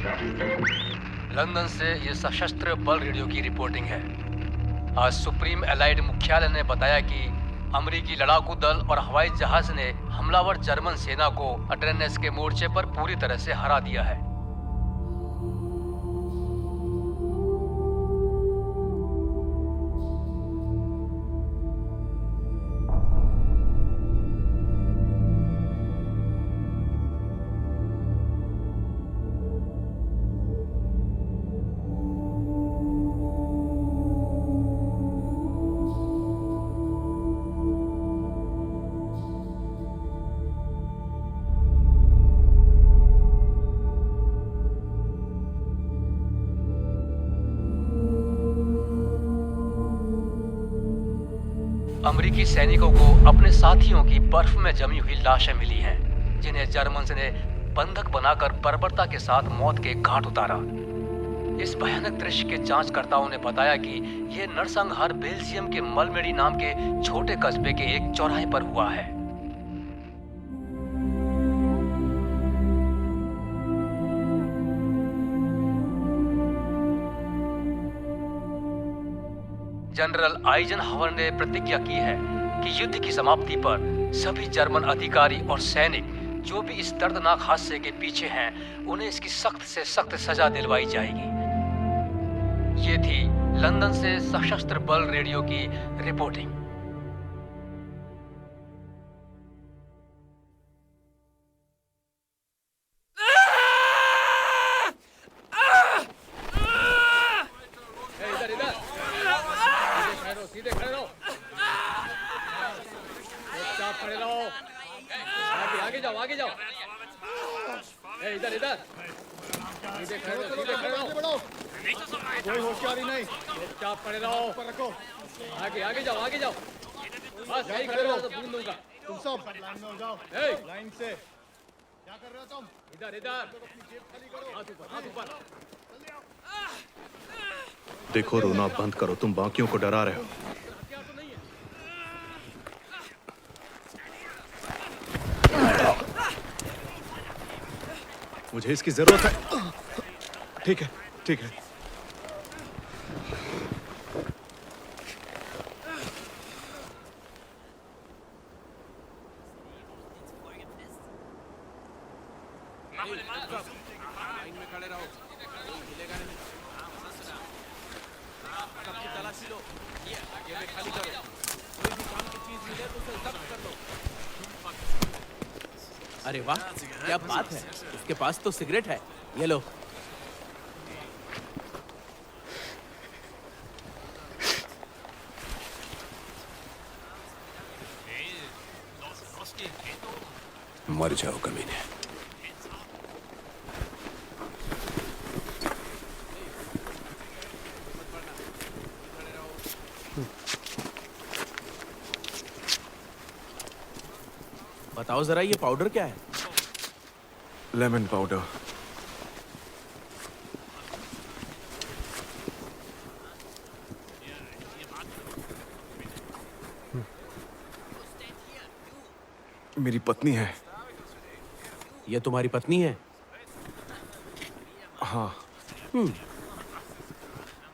London से ये सशस्त्र बल रेडियो की रिपोर्टिंग है। आज सुप्रीम एलाइड मुख्यालय ने बताया कि अमेरिकी लड़ाकू दल और हवाई जहाज ने हमलावर जर्मन सेना को अड्रेनेस के मोर्चे पर पूरी तरह से हरा दिया है। अमेरिकी सैनिकों को अपने साथियों की बर्फ में जमी हुई लाशें मिली हैं, जिन्हें जर्मन ने बंधक बनाकर बर्बरता के साथ मौत के घाट उतारा। इस भयानक दृश्य के जांचकर्ताओं ने बताया कि यह नरसंहार बेल्जियम के मलमेडी नाम के छोटे कस्बे के एक चौराहे पर हुआ है। जनरल आइजनहावर ने प्रतिज्ञा की है कि युद्ध की समाप्ति पर सभी जर्मन अधिकारी और सैनिक जो भी इस दर्दनाक हादसे के पीछे हैं, उन्हें इसकी सख्त से सख्त सजा दिलवाई जाएगी। ये थी लंदन से सशस्त्र बल रेडियो की रिपोर्टिंग। सीधे खड़े रहो। चुपचाप खड़े रहो। आगे जाओ, आगे जाओ। इधर इधर। सीधे खड़े रहो, सीधे खड़े रहो। कोई होशियारी नहीं। चुपचाप खड़े रहो। ऊपर रखो। आगे जाओ, आगे जाओ। बस यहीं खड़े रहो तो भून दूंगा। तुम सब लाइन में हो जाओ। लाइन से। क्या कर रहे हो तुम? इधर इधर। हाथ ऊपर, हाथ ऊपर। देखो, रोना बंद करो। तुम बाकियों को डरा रहे हो। मुझे इसकी जरूरत है। ठीक है, ठीक है। लाइन में खड़े रहो। हिलेगा नहीं। सबकी तलाशी लो। ये आगे में खाली करो। कोई भी काम की चीज मिले तो उसे जब्त कर लो। अरे वाह, क्या बात है। इसके पास तो सिगरेट है। ये लो। मर जाओ कमीने। बताओ जरा, ये पाउडर क्या है? Lemon powder. मेरी पत्नी है। ये तुम्हारी पत्नी है? हाँ।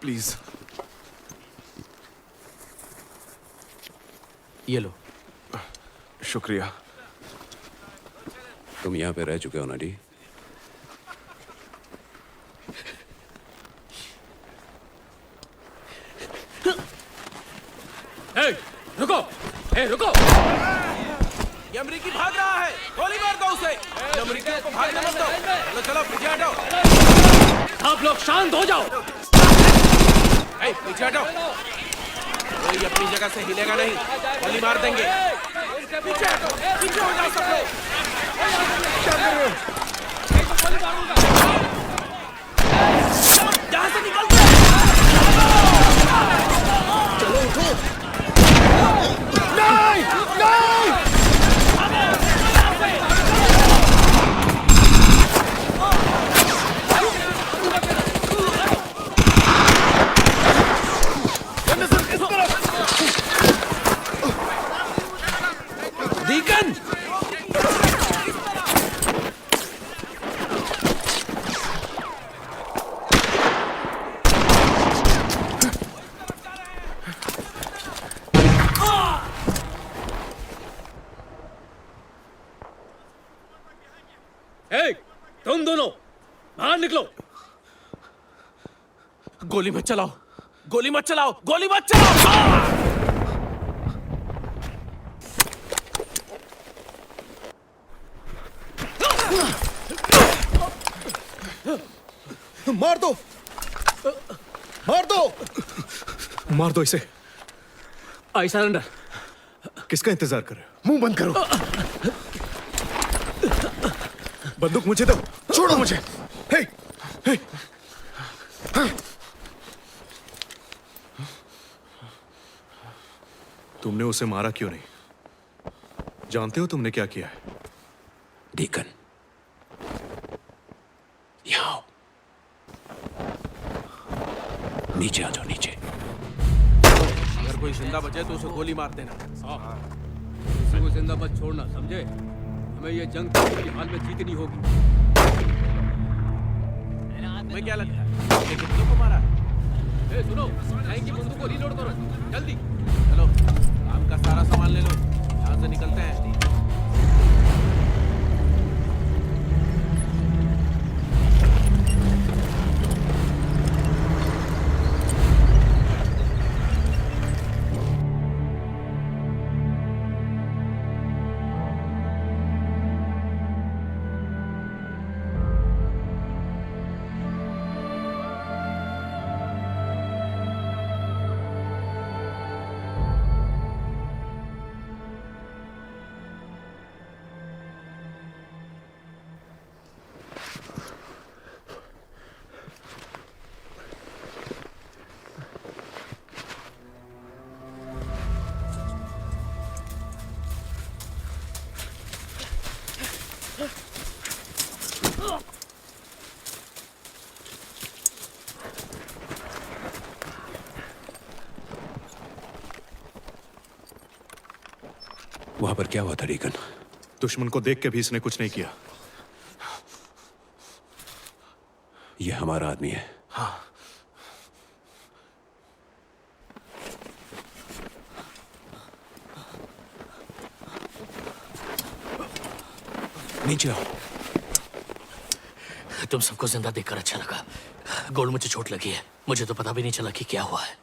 प्लीज। ये लो। शुक्रिया। तुम यहाँ पे रह चुके हो ना डी? रुको, रुको। ये अमेरिकी भाग रहा है। गोली मार दो उसे। अमेरिकियों को भागने मत दो। चलो चलो, पीछे हटो। आप लोग शांत हो जाओ। पीछे हटो। कोई अपनी जगह से हिलेगा नहीं। गोली मार देंगे। पीछे हटो, पीछे हो जाओ सब लोग। यहाँ से निकलते हैं। चलो उठो। नहीं, नहीं। डीकन। बाहर निकलो। गोली मत चलाओ, गोली मत चलाओ, गोली मत चलाओ। मार दो, मार दो, मार दो इसे। I surrender. किसका इंतजार कर रहे हो? मुंह बंद करो। बंदूक मुझे दो, छोड़ो मुझे। हे, हे। तुमने उसे मारा क्यों नहीं? जानते हो तुमने क्या किया है? डीकन, यहाँ आओ। नीचे आ जाओ, नीचे। अगर कोई जिंदा बचे तो उसे गोली मार देना। किसी को जिंदा मत छोड़ना, समझे? हमें ये जंग किसी हाल में जीतनी होगी। तुम्हें क्या लगता है ये कितनों को मारा? ए, सुनो, टैंक की बंदूक को रीलोड करो, जल्दी। चलो, काम का सारा सामान ले लो, यहाँ से निकलते हैं। वहां पर क्या हुआ था डीकन? दुश्मन को देख के भी इसने कुछ नहीं किया। ये हमारा आदमी है। हाँ। नीचे आओ। तुम सबको जिंदा देखकर अच्छा लगा। गोल्ड, मुझे चोट लगी है। मुझे तो पता भी नहीं चला कि क्या हुआ है।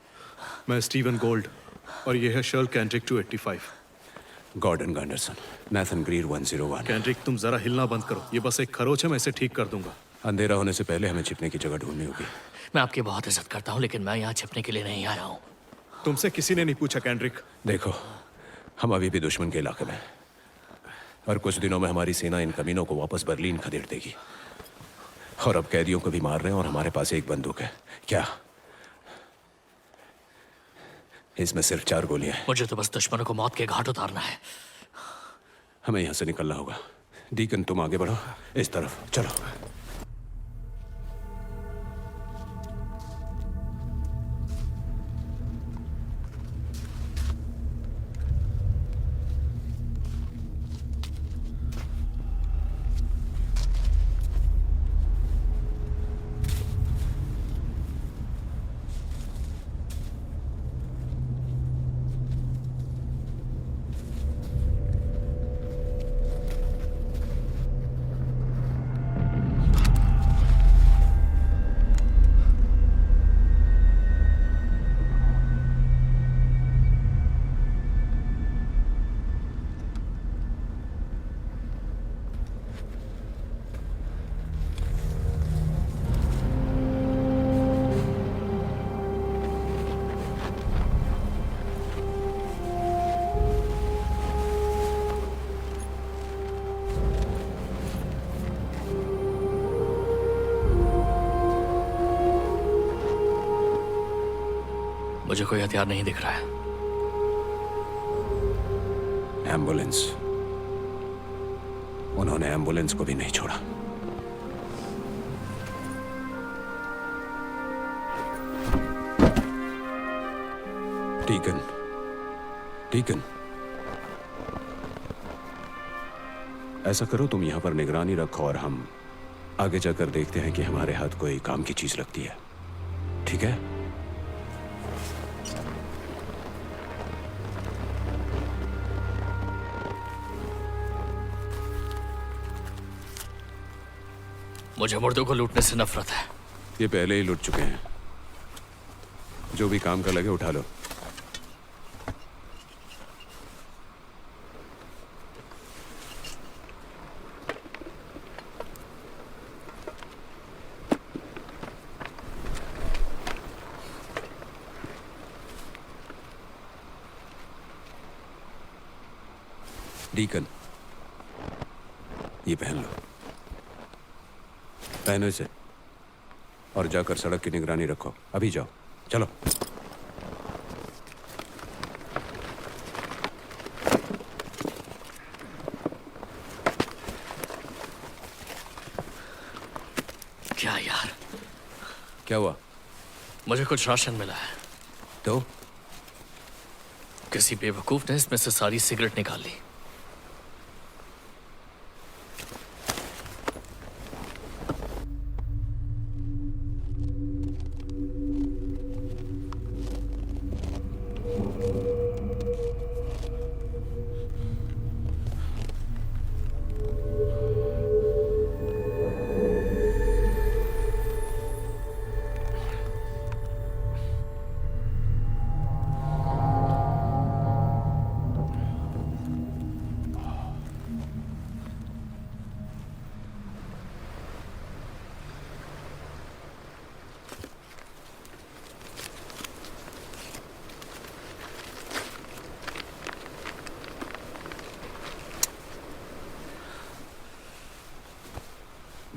मैं स्टीवन गोल्ड और ये है Shirl Kendrick 285। Gordon Gunderson, Nathan Greer 101। Kendrick, तुम जरा हिलना बंद करो। ये बस एक खरोच है, मैं इसे ठीक कर दूंगा। अंधेरा होने से पहले हमें छिपने की जगह ढूंढनी होगी। मैं आपकी बहुत इज्जत करता हूँ, लेकिन मैं यहाँ छिपने के लिए नहीं आया हूँ। तुमसे किसी ने नहीं पूछा कैंड्रिक। देखो, हम अभी भी दुश्मन के इलाके में हैं। और कुछ दिनों में हमारी सेना इन कमीनों को वापस बर्लिन खदेड़ देगी। और अब कैदियों को भी मार रहे हैं और हमारे पास एक बंदूक है। क्या इसमें सिर्फ 4 गोलियां हैं? मुझे तो बस दुश्मनों को मौत के घाट उतारना है। हमें यहां से निकलना होगा। डीकन, तुम आगे बढ़ो, इस तरफ चलो। मुझे कोई हथियार नहीं दिख रहा है। एम्बुलेंस। उन्होंने एम्बुलेंस को भी नहीं छोड़ा। डीकन, डीकन, ऐसा करो, तुम यहां पर निगरानी रखो और हम आगे जाकर देखते हैं कि हमारे हाथ कोई काम की चीज लगती है। ठीक है? मुझे मुर्दों को लूटने से नफरत है। ये पहले ही लुट चुके हैं। जो भी काम का लगे उठा लो। डीकन, ये पहन लो। पहनो इसे और जाकर सड़क की निगरानी रखो। अभी जाओ, चलो। क्या यार, क्या हुआ? मुझे कुछ राशन मिला है। तो किसी बेवकूफ ने इसमें से सारी सिगरेट निकाल ली।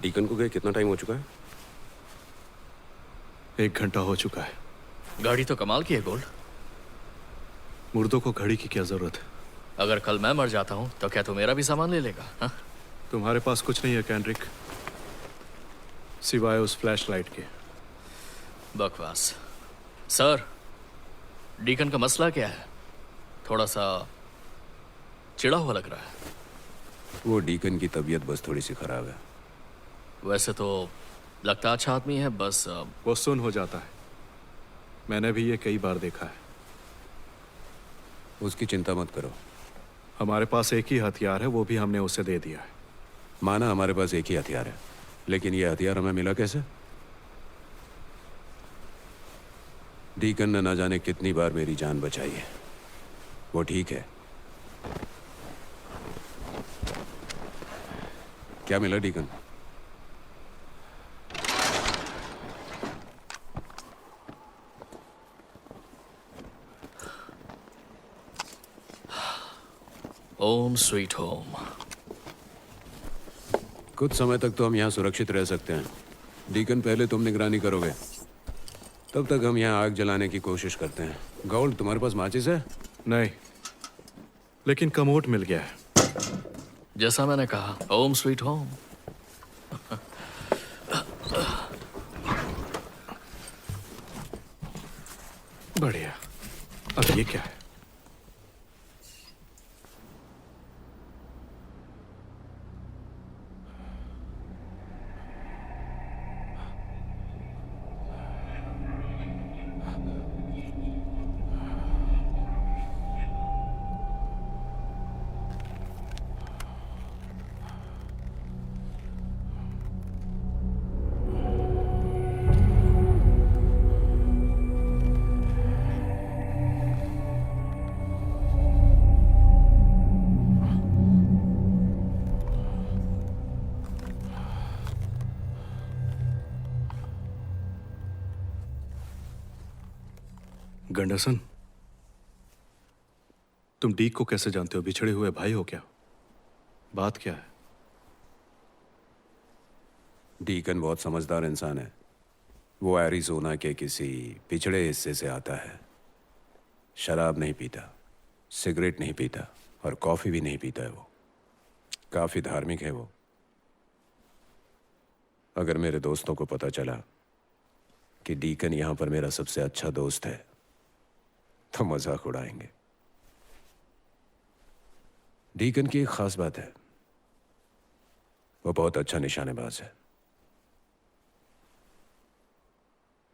डीकन को गए कितना टाइम हो चुका है? 1 घंटा हो चुका है। गाड़ी तो कमाल की है गोल्ड। मुर्दों को घड़ी की क्या जरूरत है? अगर कल मैं मर जाता हूं तो क्या तू मेरा भी सामान ले लेगा? हाँ? तुम्हारे पास कुछ नहीं है कैंड्रिक, सिवाय उस फ्लैशलाइट के। बकवास। सर, डीकन का मसला क्या है? थोड़ा सा चिढ़ा हुआ लग रहा है। वो डीकन की तबीयत बस थोड़ी सी खराब है। वैसे तो लगता अच्छा आदमी है, बस वो सुन हो जाता है। मैंने भी ये कई बार देखा है। उसकी चिंता मत करो। हमारे पास एक ही हथियार है, वो भी हमने उसे दे दिया है। माना हमारे पास एक ही हथियार है, लेकिन ये हथियार हमें मिला कैसे? डीकन ने ना जाने कितनी बार मेरी जान बचाई है। वो ठीक है। क्या मिला डीकन? ओम स्वीट होम। कुछ समय तक तो हम यहाँ सुरक्षित रह सकते हैं। डीकन, पहले तुम निगरानी करोगे, तब तक हम यहाँ आग जलाने की कोशिश करते हैं। गौल्ड, तुम्हारे पास माचिस है? नहीं, लेकिन कमोड मिल गया है। जैसा मैंने कहा, ओम स्वीट होम। बढ़िया। अब ये क्या है? गंडरसन, तुम डीक को कैसे जानते हो? बिछड़े हुए भाई हो क्या? बात क्या है? डीकन बहुत समझदार इंसान है। वो एरिज़ोना के किसी पिछड़े हिस्से से आता है। शराब नहीं पीता, सिगरेट नहीं पीता और कॉफी भी नहीं पीता है। वो काफी धार्मिक है। वो अगर मेरे दोस्तों को पता चला कि डीकन यहां पर मेरा सबसे अच्छा दोस्त है तो मजाक उड़ाएंगे। डीकन की एक खास बात है, वो बहुत अच्छा निशानेबाज है।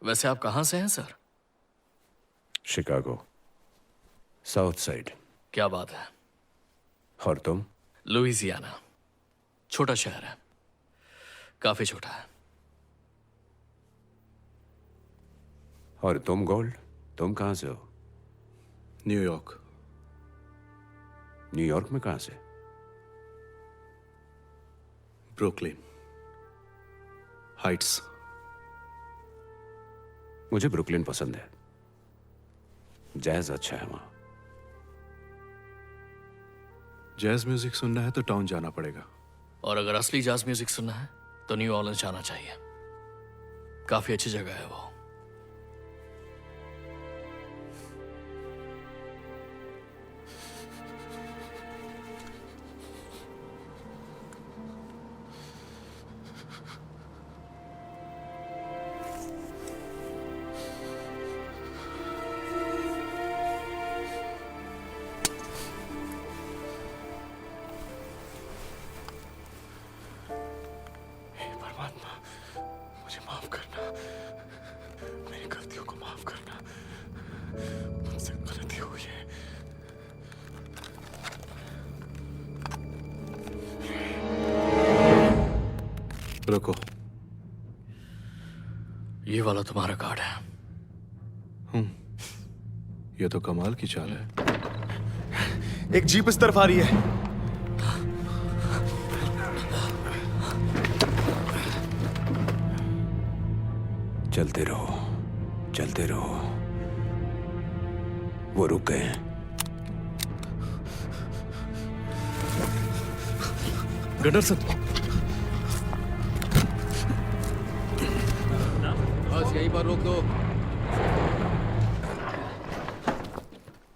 वैसे आप कहां से हैं सर? Chicago, south side. क्या बात है। और तुम? लुइसियाना, छोटा शहर है। काफी छोटा है। और तुम गोल्ड, तुम कहां से हो? न्यूयॉर्क। न्यूयॉर्क में कहां से? Brooklyn Heights. मुझे ब्रुकलिन पसंद है, जैज अच्छा है वहां। जैज म्यूजिक सुनना है तो टाउन जाना पड़ेगा। और अगर असली जाज म्यूजिक सुनना है तो न्यू ऑर्लिन्स जाना चाहिए। काफी अच्छी जगह है वो। परमात्मा, मुझे माफ करना, मेरी गलतियों को माफ करना, मुझसे गलती हुई है। रुको। ये वाला तुम्हारा कार्ड है। ये तो कमाल की चाल है। एक जीप इस तरफ आ रही है। चलते रहो, चलते रहो। वो रुक गए हैं। गंडरसन, बस यहीं पर रोक दो।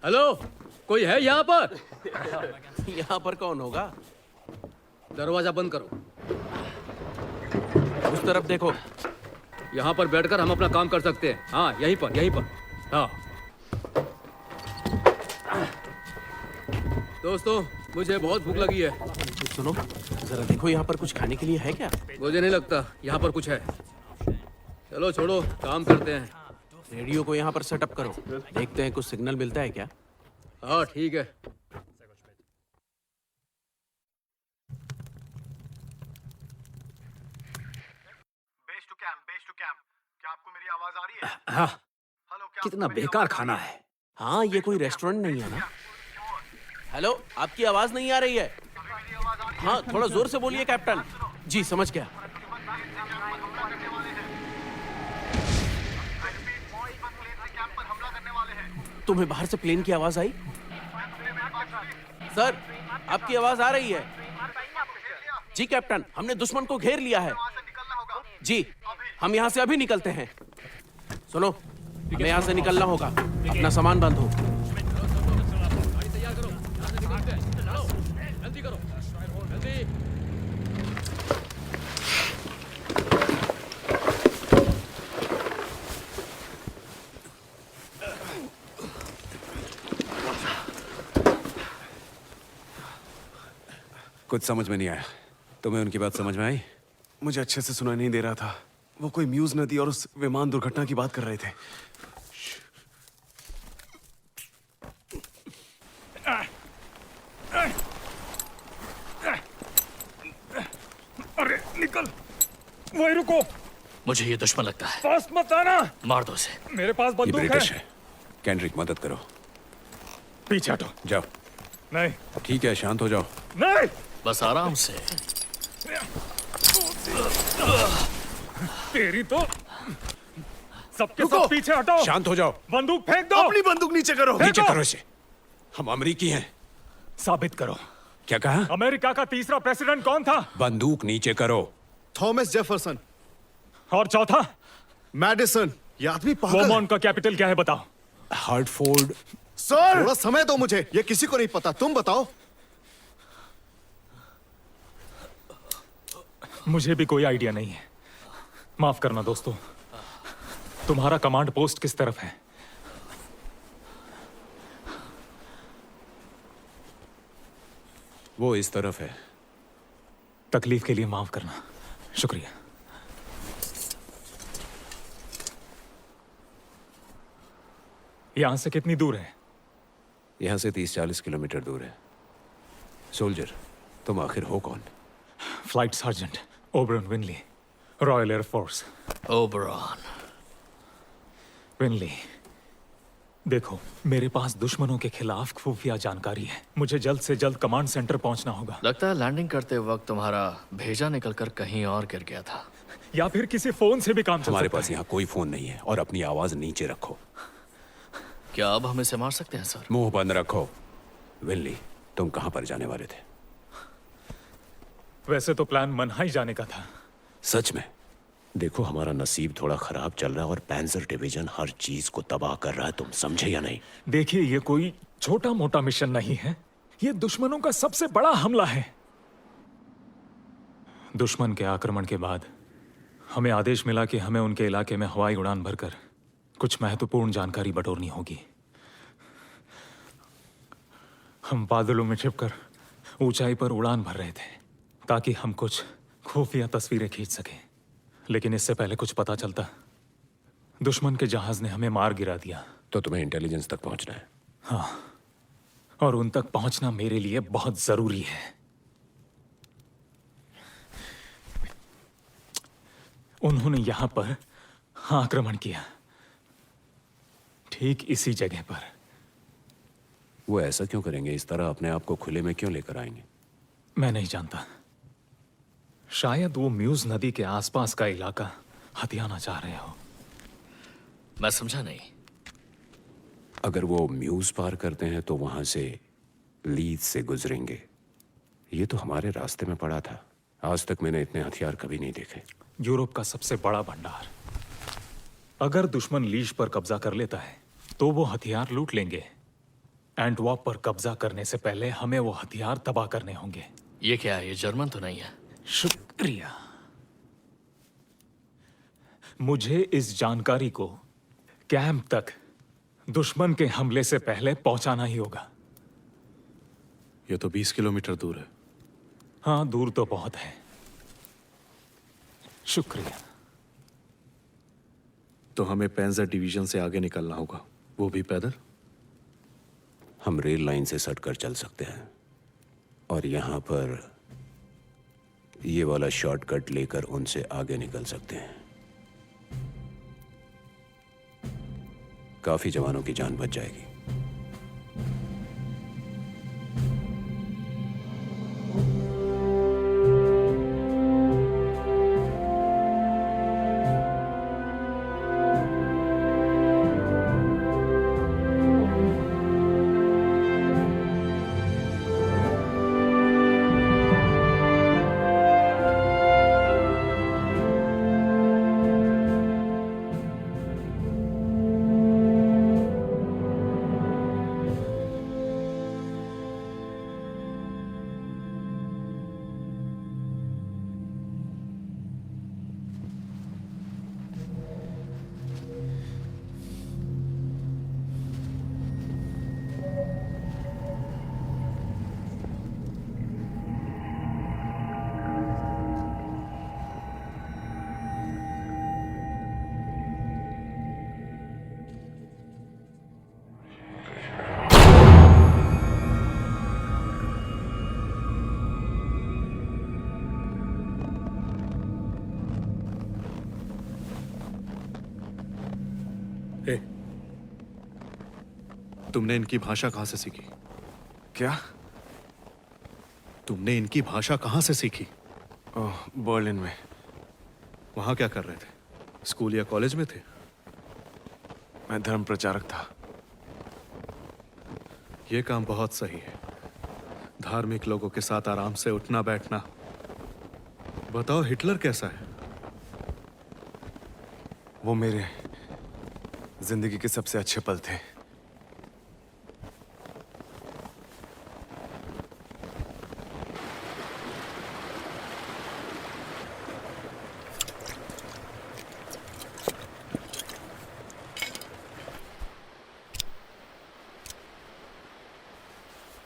हेलो, कोई है यहाँ पर? यहाँ पर कौन होगा? दरवाजा बंद करो। उस तरफ देखो। यहाँ पर बैठकर हम अपना काम कर सकते हैं। हाँ, यहीं पर, यहीं पर। हाँ दोस्तों, मुझे बहुत भूख लगी है। सुनो जरा देखो, यहाँ पर कुछ खाने के लिए है क्या? मुझे नहीं लगता यहाँ पर कुछ है। चलो छोड़ो, काम करते हैं। रेडियो को यहाँ पर सेटअप करो, देखते हैं कुछ सिग्नल मिलता है क्या। हाँ ठीक है। Base to camp. क्या आपको मेरी आवाज आ रही है? हाँ, हेलो, क्या कितना आपको मेरी बेकार आवाज आ खाना रही है। हाँ, ये कोई रेस्टोरेंट नहीं है ना? हेलो, आपकी आवाज नहीं आ रही है। हाँ, थोड़ा जोर से बोलिए कैप्टन। जी समझ गया। तुम्हें बाहर से प्लेन की आवाज आई? सर, आपकी आवाज आ रही है। जी कैप्टन, हमने दुश्मन को घेर लिया है। जी, हम यहाँ से अभी निकलते हैं। सुनो, हमें यहाँ से निकलना होगा। अपना सामान बांधो। गाड़ी तैयार करो, यहाँ से निकलते हैं। चलो, जल्दी करो, जल्दी। कुछ समझ में नहीं आया। तुम्हें उनकी बात समझ में आई? मुझे अच्छे से सुनाई नहीं दे रहा था। वो कोई म्यूज नदी और उस विमान दुर्घटना की बात कर रहे थे। अरे निकल, वही रुको। मुझे ये दुश्मन लगता है। पास मत आना। मार दो उसे। मेरे पास ये बंदूक ब्रिटिश है। है। कैंड्रिक, मदद करो। पीछे हटो। जाओ। नहीं ठीक है, शांत हो जाओ। नहीं, बस आराम से। तेरी तो सबके सब पीछे हटो। शांत हो जाओ। बंदूक फेंक दो। अपनी बंदूक नीचे करो। नीचे करो इसे। हम अमरीकी हैं। साबित करो। क्या कहा? अमेरिका का तीसरा प्रेसिडेंट कौन था? बंदूक नीचे करो। Thomas Jefferson. और चौथा? मैडिसन। ये आदमी पागल है। वर्मोंट का कैपिटल क्या है बताओ? हार्टफोर्ड। सर, थोड़ा समय दो मुझे। ये किसी को नहीं पता, तुम बताओ। मुझे भी कोई आइडिया नहीं है। माफ करना दोस्तों। तुम्हारा कमांड पोस्ट किस तरफ है? वो इस तरफ है। तकलीफ के लिए माफ करना। शुक्रिया। यहां से कितनी दूर है? यहां से 30-40 किलोमीटर दूर है। सोल्जर, तुम आखिर हो कौन? Flight sergeant Oberon Winley. Royal Air Force. Oberon. Winley, देखो, मेरे पास दुश्मनों के खिलाफ खुफिया जानकारी है। मुझे जल्द से जल्द कमांड सेंटर पहुंचना होगा। लगता है लैंडिंग करते वक्त तुम्हारा भेजा निकलकर कहीं और गिर गया था। या फिर किसी फोन से भी काम चल हमारे सकता पास है। यहाँ कोई फोन नहीं है और अपनी आवाज नीचे रखो। क्या अब हम इसे मार सकते हैं सर? मुंह बंद रखो। विनली, तुम कहाँ पर जाने वाले थे? वैसे तो प्लान मनहाई जाने का था। सच में? देखो, हमारा नसीब थोड़ा खराब चल रहा है और पैंजर डिवीजन हर चीज को तबाह कर रहा है। तुम समझे या नहीं? देखिए, ये कोई छोटा मोटा मिशन नहीं है। ये दुश्मनों का सबसे बड़ा हमला है। दुश्मन के आक्रमण के बाद हमें आदेश मिला कि हमें उनके इलाके में हवाई उड़ान भरकर कुछ महत्वपूर्ण जानकारी बटोरनी होगी। हम बादलों में छिपकर ऊंचाई पर उड़ान भर रहे थे ताकि हम कुछ खुफिया तस्वीरें खींच सकें। लेकिन इससे पहले कुछ पता चलता, दुश्मन के जहाज ने हमें मार गिरा दिया। तो तुम्हें इंटेलिजेंस तक पहुंचना है। हाँ, और उन तक पहुंचना मेरे लिए बहुत जरूरी है। उन्होंने यहां पर आक्रमण किया, ठीक इसी जगह पर। वो ऐसा क्यों करेंगे? इस तरह अपने आप को खुले में क्यों लेकर आएंगे? मैं नहीं जानता। शायद वो म्यूज नदी के आसपास का इलाका हथियाना चाह रहे हो। मैं समझा नहीं। अगर वो म्यूज पार करते हैं तो वहां से लीज से गुजरेंगे। ये तो हमारे रास्ते में पड़ा था। आज तक मैंने इतने हथियार कभी नहीं देखे। यूरोप का सबसे बड़ा भंडार। अगर दुश्मन लीज पर कब्जा कर लेता है तो वो हथियार लूट लेंगे। एंटवर्प पर कब्जा करने से पहले हमें वो हथियार तबाह करने होंगे। ये क्या है? ये जर्मन तो नहीं है? शुक्रिया। मुझे इस जानकारी को कैंप तक दुश्मन के हमले से पहले पहुंचाना ही होगा। ये तो 20 किलोमीटर दूर है। हाँ, दूर तो बहुत है। शुक्रिया। तो हमें पैंजर डिवीजन से आगे निकलना होगा, वो भी पैदल। हम रेल लाइन से सटकर चल सकते हैं और यहाँ पर ये वाला शॉर्टकट लेकर उनसे आगे निकल सकते हैं। काफी जवानों की जान बच जाएगी। ए, तुमने इनकी भाषा कहां से सीखी? क्या? तुमने इनकी भाषा कहां से सीखी? ओह, बर्लिन में। वहां क्या कर रहे थे? स्कूल या कॉलेज में थे? मैं धर्म प्रचारक था। यह काम बहुत सही है। धार्मिक लोगों के साथ आराम से उठना बैठना। बताओ, हिटलर कैसा है? वो मेरे जिंदगी के सबसे अच्छे पल थे।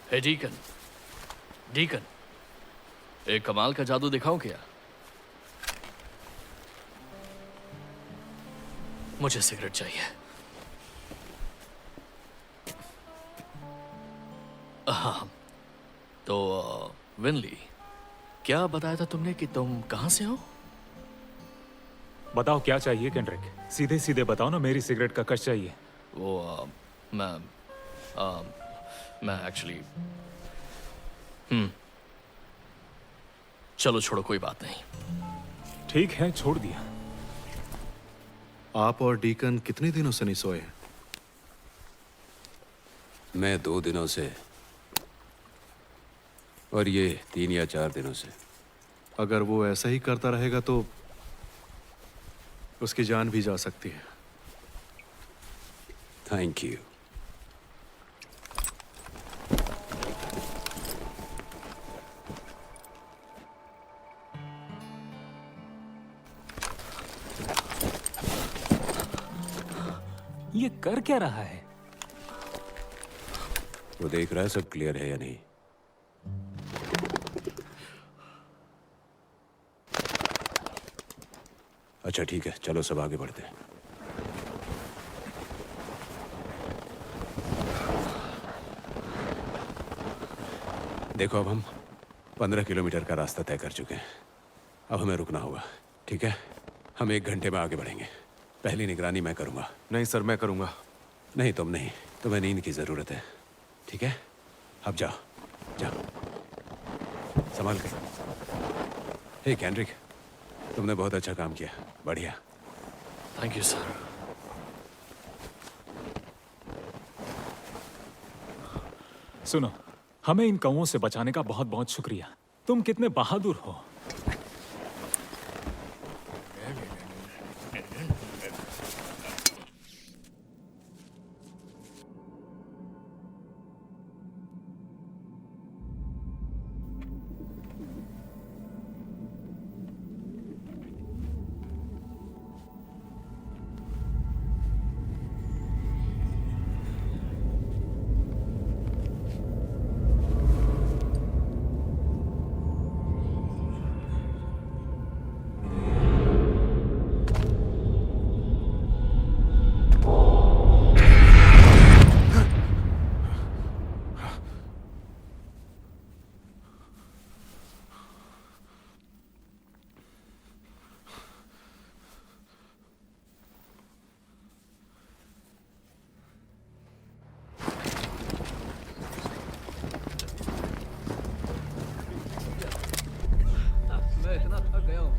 हे डीकन, डीकन, एक कमाल का जादू दिखाऊं क्या? मुझे सिगरेट चाहिए। हाँ, तो विनली, क्या बताया था तुमने कि तुम कहां से हो? बताओ क्या चाहिए केंड्रिक? सीधे सीधे बताओ ना, मेरी सिगरेट का कश चाहिए। वो मैं एक्चुअली चलो छोड़ो, कोई बात नहीं। ठीक है, छोड़ दिया। आप और डीकन कितने दिनों से नहीं सोए हैं? मैं 2 दिनों से, और ये 3 या 4 दिनों से। अगर वो ऐसा ही करता रहेगा तो उसकी जान भी जा सकती है। Thank you. ये कर क्या रहा है? वो देख रहा है सब क्लियर है या नहीं। अच्छा ठीक है, चलो सब आगे बढ़ते हैं। देखो अब हम 15 किलोमीटर का रास्ता तय कर चुके हैं। अब हमें रुकना होगा, ठीक है? हम 1 घंटे में आगे बढ़ेंगे। पहली निगरानी मैं करूंगा। नहीं सर, मैं करूंगा। नहीं तुम नहीं, तुम्हें नींद की जरूरत है, ठीक है? अब जाओ जाओ, संभाल कर। हे केंड्रिक, तुमने बहुत अच्छा काम किया, बढ़िया। Thank you sir. सुनो, हमें इन कौओं से बचाने का बहुत बहुत शुक्रिया। तुम कितने बहादुर हो। मैं इतना थक गया हूँ,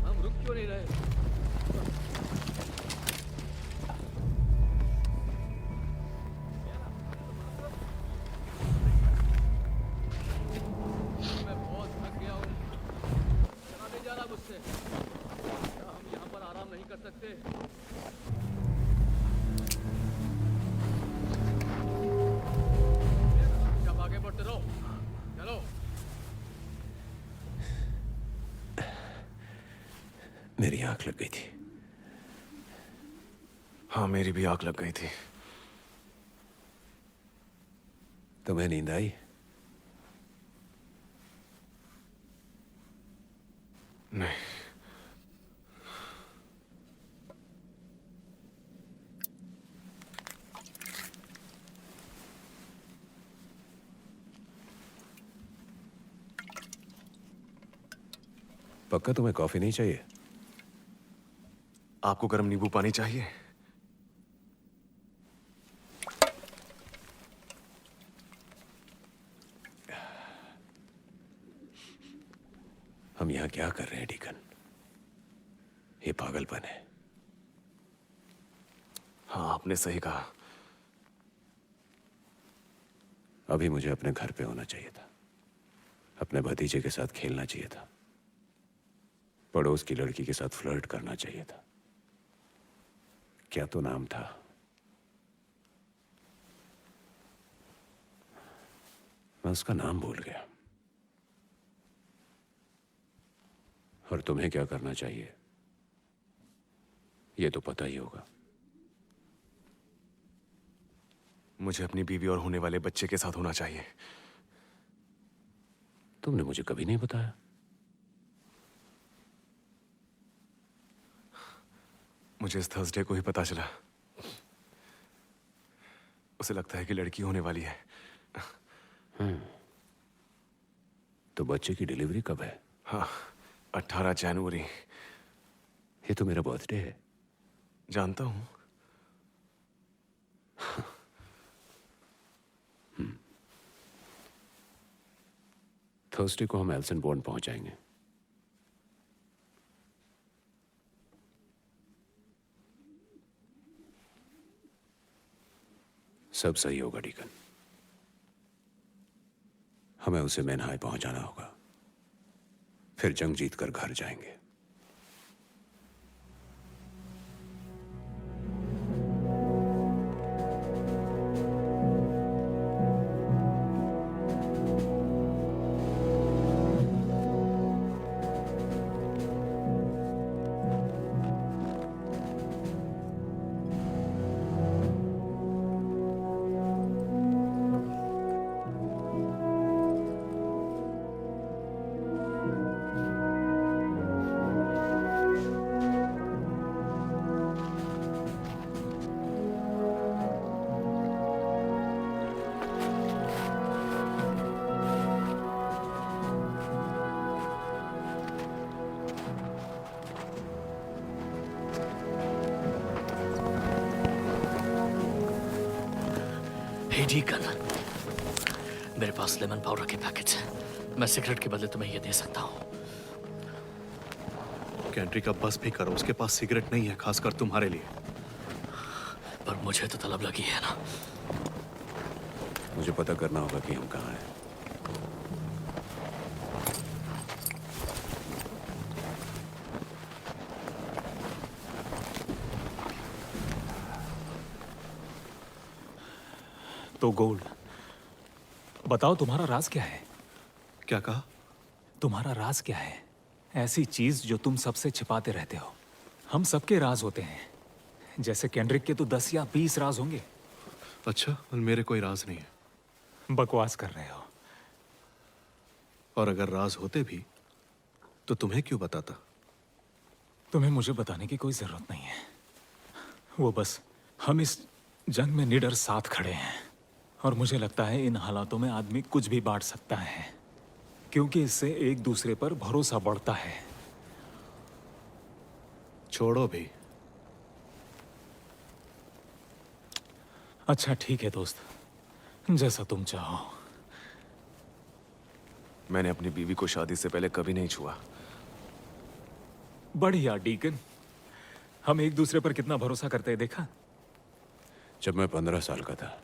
हम रुक क्यों नहीं रहे? मैं बहुत थक गया हूँ, चला नहीं जा रहा मुझसे। क्या हम यहाँ पर आराम नहीं कर सकते? क्या आगे बढ़ते रहो, चलो। मेरी आंख लग गई थी। हाँ, मेरी भी आग लग गई थी। तुम्हें नींद आई? नहीं। पक्का तुम्हें कॉफी नहीं चाहिए? आपको गर्म नींबू पानी चाहिए? हम यहाँ क्या कर रहे हैं डीकन? ये पागलपन है। हाँ, आपने सही कहा। अभी मुझे अपने घर पे होना चाहिए था, अपने भतीजे के साथ खेलना चाहिए था, पड़ोस की लड़की के साथ फ्लर्ट करना चाहिए था। क्या तो नाम था? मैं उसका नाम भूल गया। और तुम्हें क्या करना चाहिए ये तो पता ही होगा। मुझे अपनी बीवी और होने वाले बच्चे के साथ होना चाहिए। तुमने मुझे कभी नहीं बताया। मुझे इस थर्सडे को ही पता चला। उसे लगता है कि लड़की होने वाली है। तो बच्चे की डिलीवरी कब है? हाँ, 18 जनवरी। ये तो मेरा बर्थडे है। जानता हूं। थर्सडे को हम एल्सन बॉन्ड पहुंच जाएंगे। सब सही होगा डीकन। हमें उसे मैनहाई पहुंचाना होगा, फिर जंग जीतकर घर जाएंगे। हे डीकन, मेरे पास लेमन पाउडर के पैकेट है। मैं सिगरेट के बदले तुम्हें ये दे सकता हूँ। कैंट्री का बस भी करो, उसके पास सिगरेट नहीं है, खासकर तुम्हारे लिए। पर मुझे तो तलब लगी है ना। मुझे पता करना होगा कि हम कहाँ हैं। तो गोल्ड, बताओ तुम्हारा राज क्या है? क्या कहा? तुम्हारा राज क्या है? ऐसी चीज जो तुम सबसे छिपाते रहते हो। हम सबके राज होते हैं, जैसे केंड्रिक के तो 10 या 20 राज होंगे। अच्छा, मेरे कोई राज नहीं है। बकवास कर रहे हो। और अगर राज होते भी तो तुम्हें क्यों बताता? तुम्हें मुझे बताने की कोई जरूरत नहीं है। वो बस हम इस जंग में निडर साथ खड़े हैं, और मुझे लगता है इन हालातों में आदमी कुछ भी बांट सकता है, क्योंकि इससे एक दूसरे पर भरोसा बढ़ता है। छोड़ो भी। अच्छा ठीक है दोस्त, जैसा तुम चाहो। मैंने अपनी बीवी को शादी से पहले कभी नहीं छुआ। बढ़िया डीकन, हम एक दूसरे पर कितना भरोसा करते हैं देखा। जब मैं 15 साल का था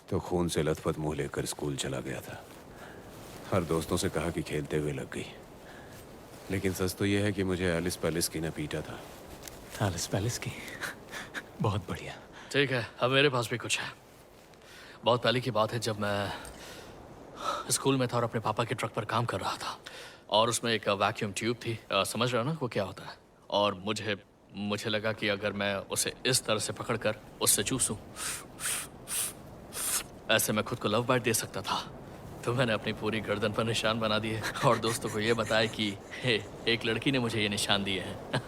तो खून से लथपथ मुंह लेकर स्कूल चला गया था। हर दोस्तों से कहा कि खेलते हुए लग गई, लेकिन सच तो यह है कि मुझे एलिस पैलेस की ने पीटा था। एलिस पैलेस की? बहुत बढ़िया। ठीक है, अब मेरे पास भी कुछ है। बहुत पहले की बात है, जब मैं स्कूल में था और अपने पापा के ट्रक पर काम कर रहा था, और उसमें एक वैक्यूम ट्यूब थी। समझ रहे हो ना वो क्या होता है? और मुझे लगा कि अगर मैं उसे इस तरह से पकड़कर उससे चूसूं, ऐसे मैं खुद को लव बाइट दे सकता था। तो मैंने अपनी पूरी गर्दन पर निशान बना दिए और दोस्तों को ये बताया कि हे, एक लड़की ने मुझे ये निशान दिए हैं।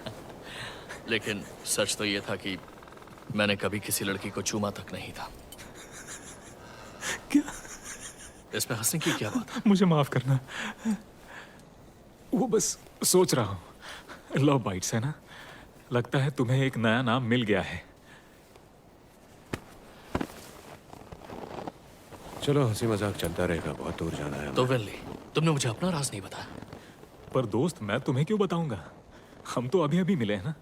लेकिन सच तो ये था कि मैंने कभी किसी लड़की को चूमा तक नहीं था। क्या? इसमें हंसने की क्या बात है? मुझे माफ करना, वो बस सोच रहा हूँ। लव बाइट्स है ना, लगता है तुम्हें एक नया नाम मिल गया है। चलो हंसी मजाक चलता रहेगा, बहुत दूर जाना है। तो वेली, तुमने मुझे अपना राज नहीं बताया। पर दोस्त, मैं तुम्हें क्यों बताऊंगा? हम तो अभी अभी मिले हैं ना।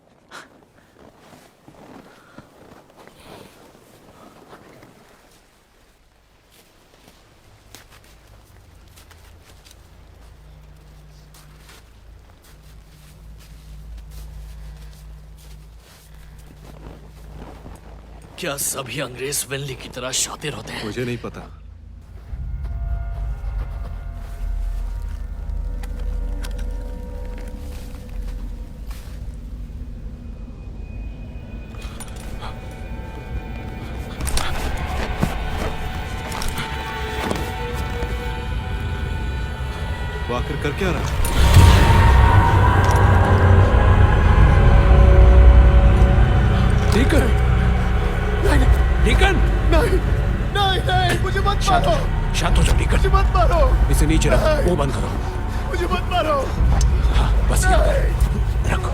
क्या सभी अंग्रेज वेली की तरह शातिर होते हैं? मुझे नहीं पता। वो आखिर कर क्या रहा है? डीकन! डीकन! नहीं नहीं नहीं, मुझे मत मारो। शांत हो जाओ डीकन। मुझे मत मारो। इसे नीचे रखो, वो बंद करो। मुझे मत मारो। हाँ, बस यहाँ रखो।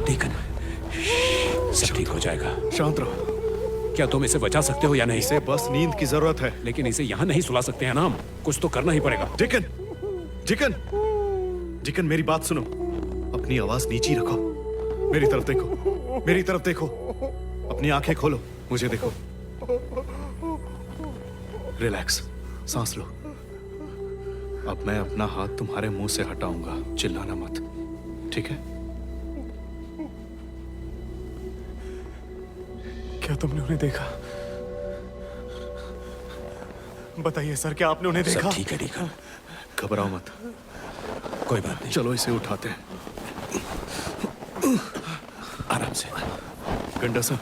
डीकन, सब ठीक हो जाएगा। शांत रहो। क्या तुम इसे बचा सकते हो या नहीं? इसे बस नींद की जरूरत है। लेकिन इसे यहाँ नहीं सुला सकते हैं ना हम। कुछ तो करना ही पड़ेगा। डिकन, डिकन, डिकन, मेरी बात सुनो। अपनी आवाज नीची रखो। मेरी तरफ देखो, मेरी तरफ देखो। अपनी आंखें खोलो, मुझे देखो। रिलैक्स, सांस लो। अब मैं अपना हाथ तुम्हारे मुंह से हटाऊंगा। चिल्लाना मत, ठीक है? क्या तुमने उन्हें देखा? बताइए सर, क्या आपने उन्हें देखा? सब ठीक है डीकन, घबराओ मत। कोई बात नहीं। चलो इसे उठाते हैं। आराम से। गंडा सर,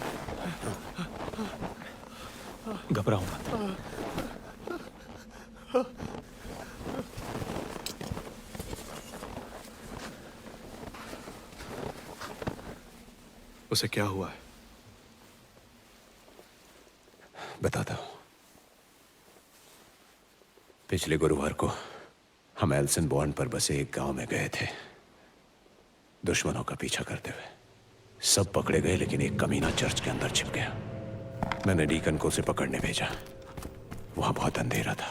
घबराओ मत। उसे क्या हुआ है? बताता हूं। पिछले गुरुवार को हम एल्सन बॉन्ड पर बसे एक गांव में गए थे, दुश्मनों का पीछा करते हुए। सब पकड़े गए, लेकिन एक कमीना चर्च के अंदर छिप गया। मैंने डीकन को उसे पकड़ने भेजा। वहां बहुत अंधेरा था।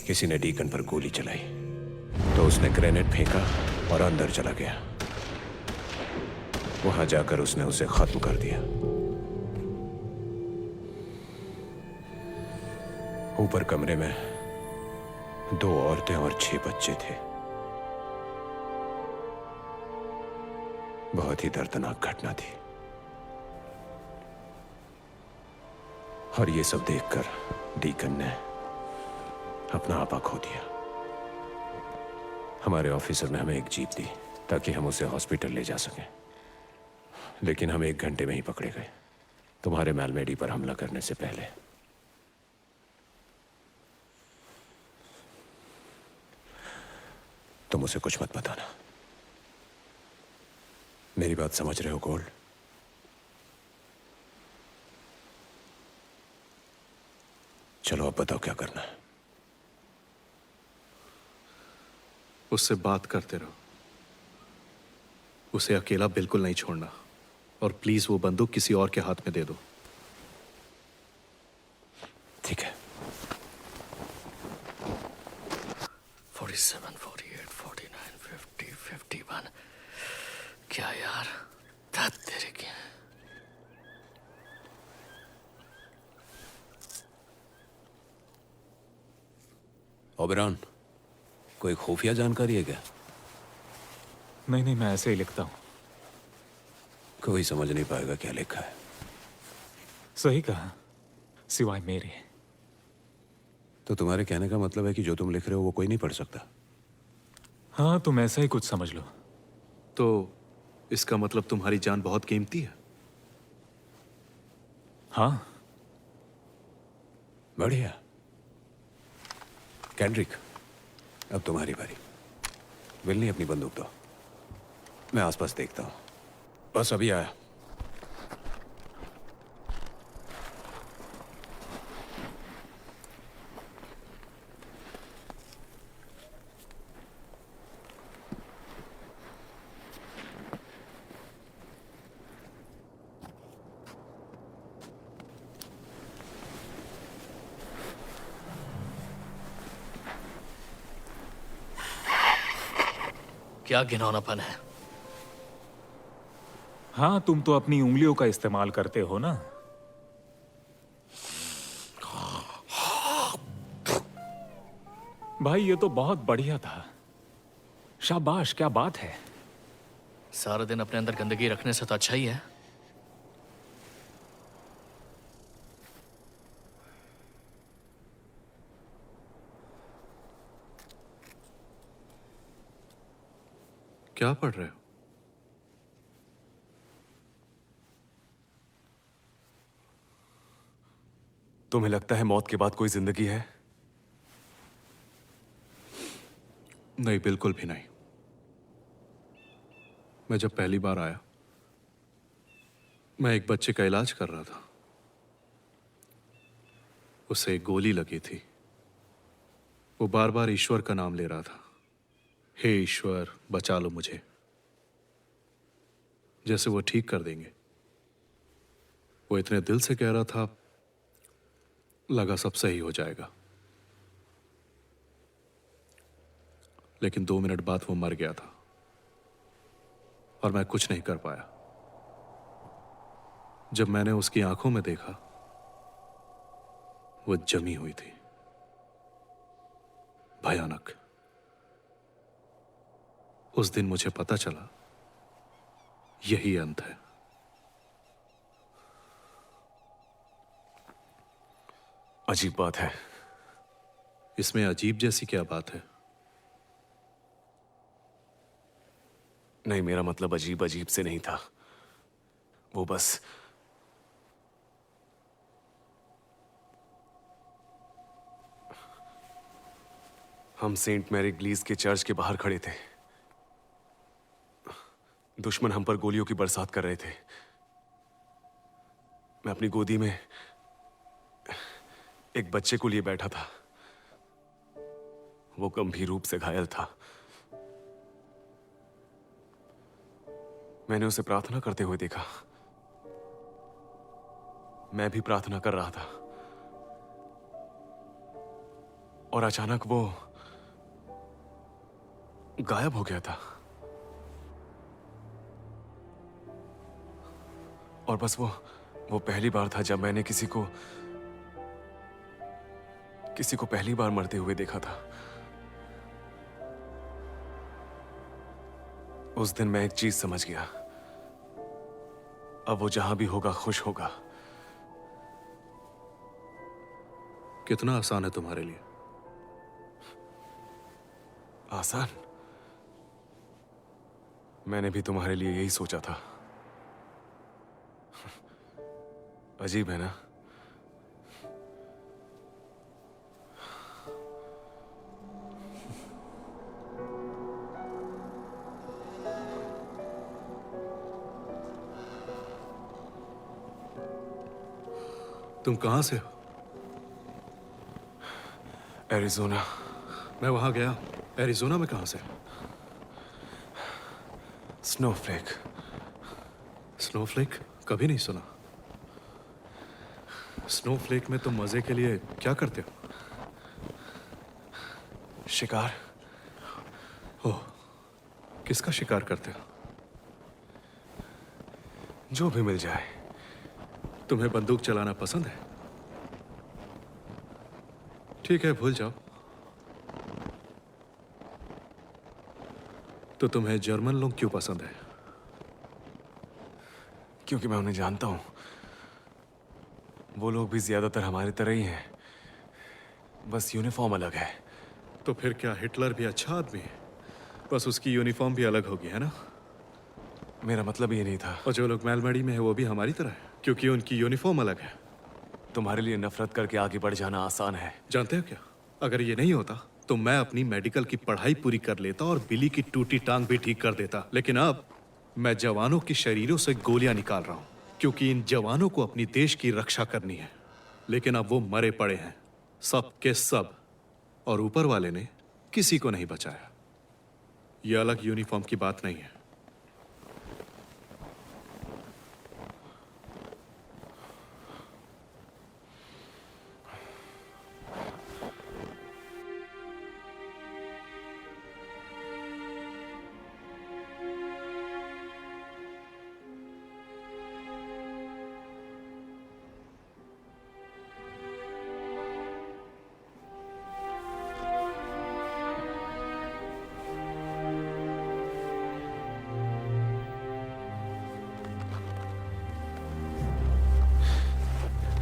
किसी ने डीकन पर गोली चलाई तो उसने ग्रेनेड फेंका और अंदर चला गया। वहां जाकर उसने उसे खत्म कर दिया। ऊपर कमरे में 2 औरतें और 6 बच्चे थे। बहुत ही दर्दनाक घटना थी। और ये सब देखकर डीकन ने अपना आपा खो दिया। हमारे ऑफिसर ने हमें एक जीप दी ताकि हम उसे हॉस्पिटल ले जा सकें, लेकिन हम 1 घंटे में ही पकड़े गए, तुम्हारे मैलमेडी पर हमला करने से पहले। तुम उसे कुछ मत बताना। मेरी बात समझ रहे हो गोल्ड? चलो अब बताओ क्या करना है। उससे बात करते रहो। उसे अकेला बिल्कुल नहीं छोड़ना। और प्लीज वो बंदूक किसी और के हाथ में दे दो। ठीक है। 47, 48, 49, 50, 51। क्या यार, धत तेरे की। ओबेरॉन, कोई खुफिया जानकारी है क्या? नहीं नहीं, मैं ऐसे ही लिखता हूं। कोई समझ नहीं पाएगा क्या लिखा है। सही कहा, सिवाय मेरे। तो तुम्हारे कहने का मतलब है कि जो तुम लिख रहे हो वो कोई नहीं पढ़ सकता? हाँ, तुम ऐसा ही कुछ समझ लो। तो इसका मतलब तुम्हारी जान बहुत कीमती है? हाँ। बढ़िया। कैंड्रिक, अब तुम्हारी बारी। विल्नी, अपनी बंदूक दो। मैं आसपास देखता हूं। बस अभी आया। क्या घिनौनापन है। हाँ, तुम तो अपनी उंगलियों का इस्तेमाल करते हो ना। भाई, ये तो बहुत बढ़िया था। शाबाश, क्या बात है। सारा दिन अपने अंदर गंदगी रखने से तो अच्छा ही है। क्या पढ़ रहे हो? तुम्हें लगता है मौत के बाद कोई जिंदगी है? नहीं, बिल्कुल भी नहीं। मैं जब पहली बार आया, मैं एक बच्चे का इलाज कर रहा था। उसे एक गोली लगी थी। वो बार बार ईश्वर का नाम ले रहा था। हे ईश्वर, बचा लो मुझे। जैसे वो ठीक कर देंगे। वो इतने दिल से कह रहा था, लगा सब सही हो जाएगा। लेकिन 2 मिनट बाद वो मर गया था और मैं कुछ नहीं कर पाया। जब मैंने उसकी आंखों में देखा, वो जमी हुई थी, भयानक। उस दिन मुझे पता चला यही अंत है। अजीब बात है। इसमें अजीब जैसी क्या बात है? नहीं, मेरा मतलब अजीब अजीब से नहीं था। वो बस हम सेंट मैरी ग्लीस के चर्च के बाहर खड़े थे। दुश्मन हम पर गोलियों की बरसात कर रहे थे। मैं अपनी गोदी में एक बच्चे को लिए बैठा था। वो गंभीर रूप से घायल था। मैंने उसे प्रार्थना करते हुए देखा। मैं भी प्रार्थना कर रहा था और अचानक वो गायब हो गया था। और बस वो पहली बार था जब मैंने किसी को पहली बार मरते हुए देखा था। उस दिन मैं एक चीज समझ गया, अब वो जहां भी होगा खुश होगा। कितना आसान है तुम्हारे लिए? आसान? मैंने भी तुम्हारे लिए यही सोचा था। अजीब है ना? तुम कहां से हो? एरिज़ोना। मैं वहां गया। एरिज़ोना में कहां से? स्नोफ्लेक। स्नोफ्लेक? कभी नहीं सुना। स्नोफ्लेक में तुम मजे के लिए क्या करते हो? शिकार। ओह, किसका शिकार करते हो? जो भी मिल जाए। तुम्हें बंदूक चलाना पसंद है? ठीक है, भूल जाओ। तो तुम्हें जर्मन लोग क्यों पसंद है? क्योंकि मैं उन्हें जानता हूं। वो लोग भी ज्यादातर हमारी तरह ही हैं, बस यूनिफॉर्म अलग है। तो फिर क्या हिटलर भी अच्छा आदमी है? बस उसकी यूनिफॉर्म भी अलग होगी, है ना? मेरा मतलब ये नहीं था। और जो लोग मैलमैडी में है वो भी हमारी तरह है, क्योंकि उनकी यूनिफॉर्म अलग है। तुम्हारे लिए नफरत करके आगे बढ़ जाना आसान है। जानते हो क्या, अगर ये नहीं होता तो मैं अपनी मेडिकल की पढ़ाई पूरी कर लेता और बिली की टूटी टांग भी ठीक कर देता। लेकिन अब मैं जवानों के शरीरों से गोलियां निकाल रहा हूं, क्योंकि इन जवानों को अपनी देश की रक्षा करनी है। लेकिन अब वो मरे पड़े हैं, सब के सब, और ऊपर वाले ने किसी को नहीं बचाया। यह अलग यूनिफॉर्म की बात नहीं है।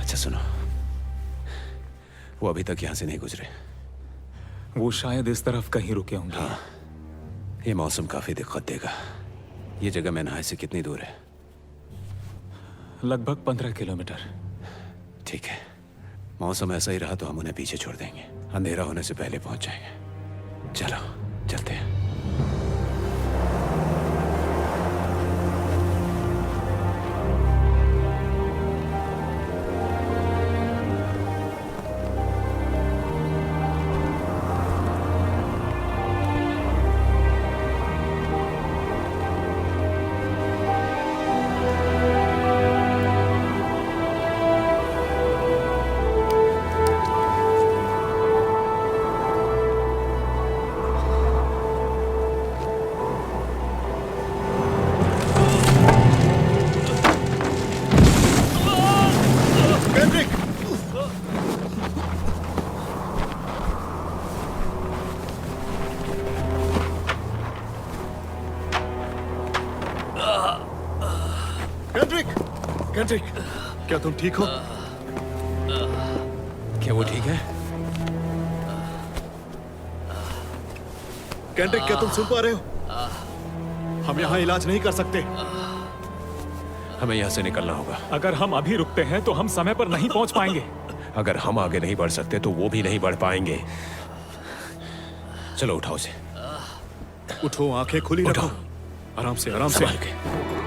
अच्छा सुनो, वो अभी तक यहां से नहीं गुजरे। वो शायद इस तरफ कहीं रुके होंगे। हाँ, ये मौसम काफी दिक्कत देगा। ये जगह मैनहाई से कितनी दूर है? लगभग 15 किलोमीटर। ठीक है, मौसम ऐसा ही रहा तो हम उन्हें पीछे छोड़ देंगे। अंधेरा होने से पहले पहुंच जाएंगे। चलो चलते हैं। कैंड्रिक, कैंड्रिक, क्या तुम ठीक हो? क्या वो ठीक है? कैंड्रिक, क्या तुम सुन पा रहे हो? हम यहाँ इलाज नहीं कर सकते। हमें यहाँ से निकलना होगा। अगर हम अभी रुकते हैं तो हम समय पर नहीं पहुंच पाएंगे। अगर हम आगे नहीं बढ़ सकते तो वो भी नहीं बढ़ पाएंगे। चलो उठाओ उसे। उठो, आंखें खुली रखो। आराम से, आराम से। संभाल के।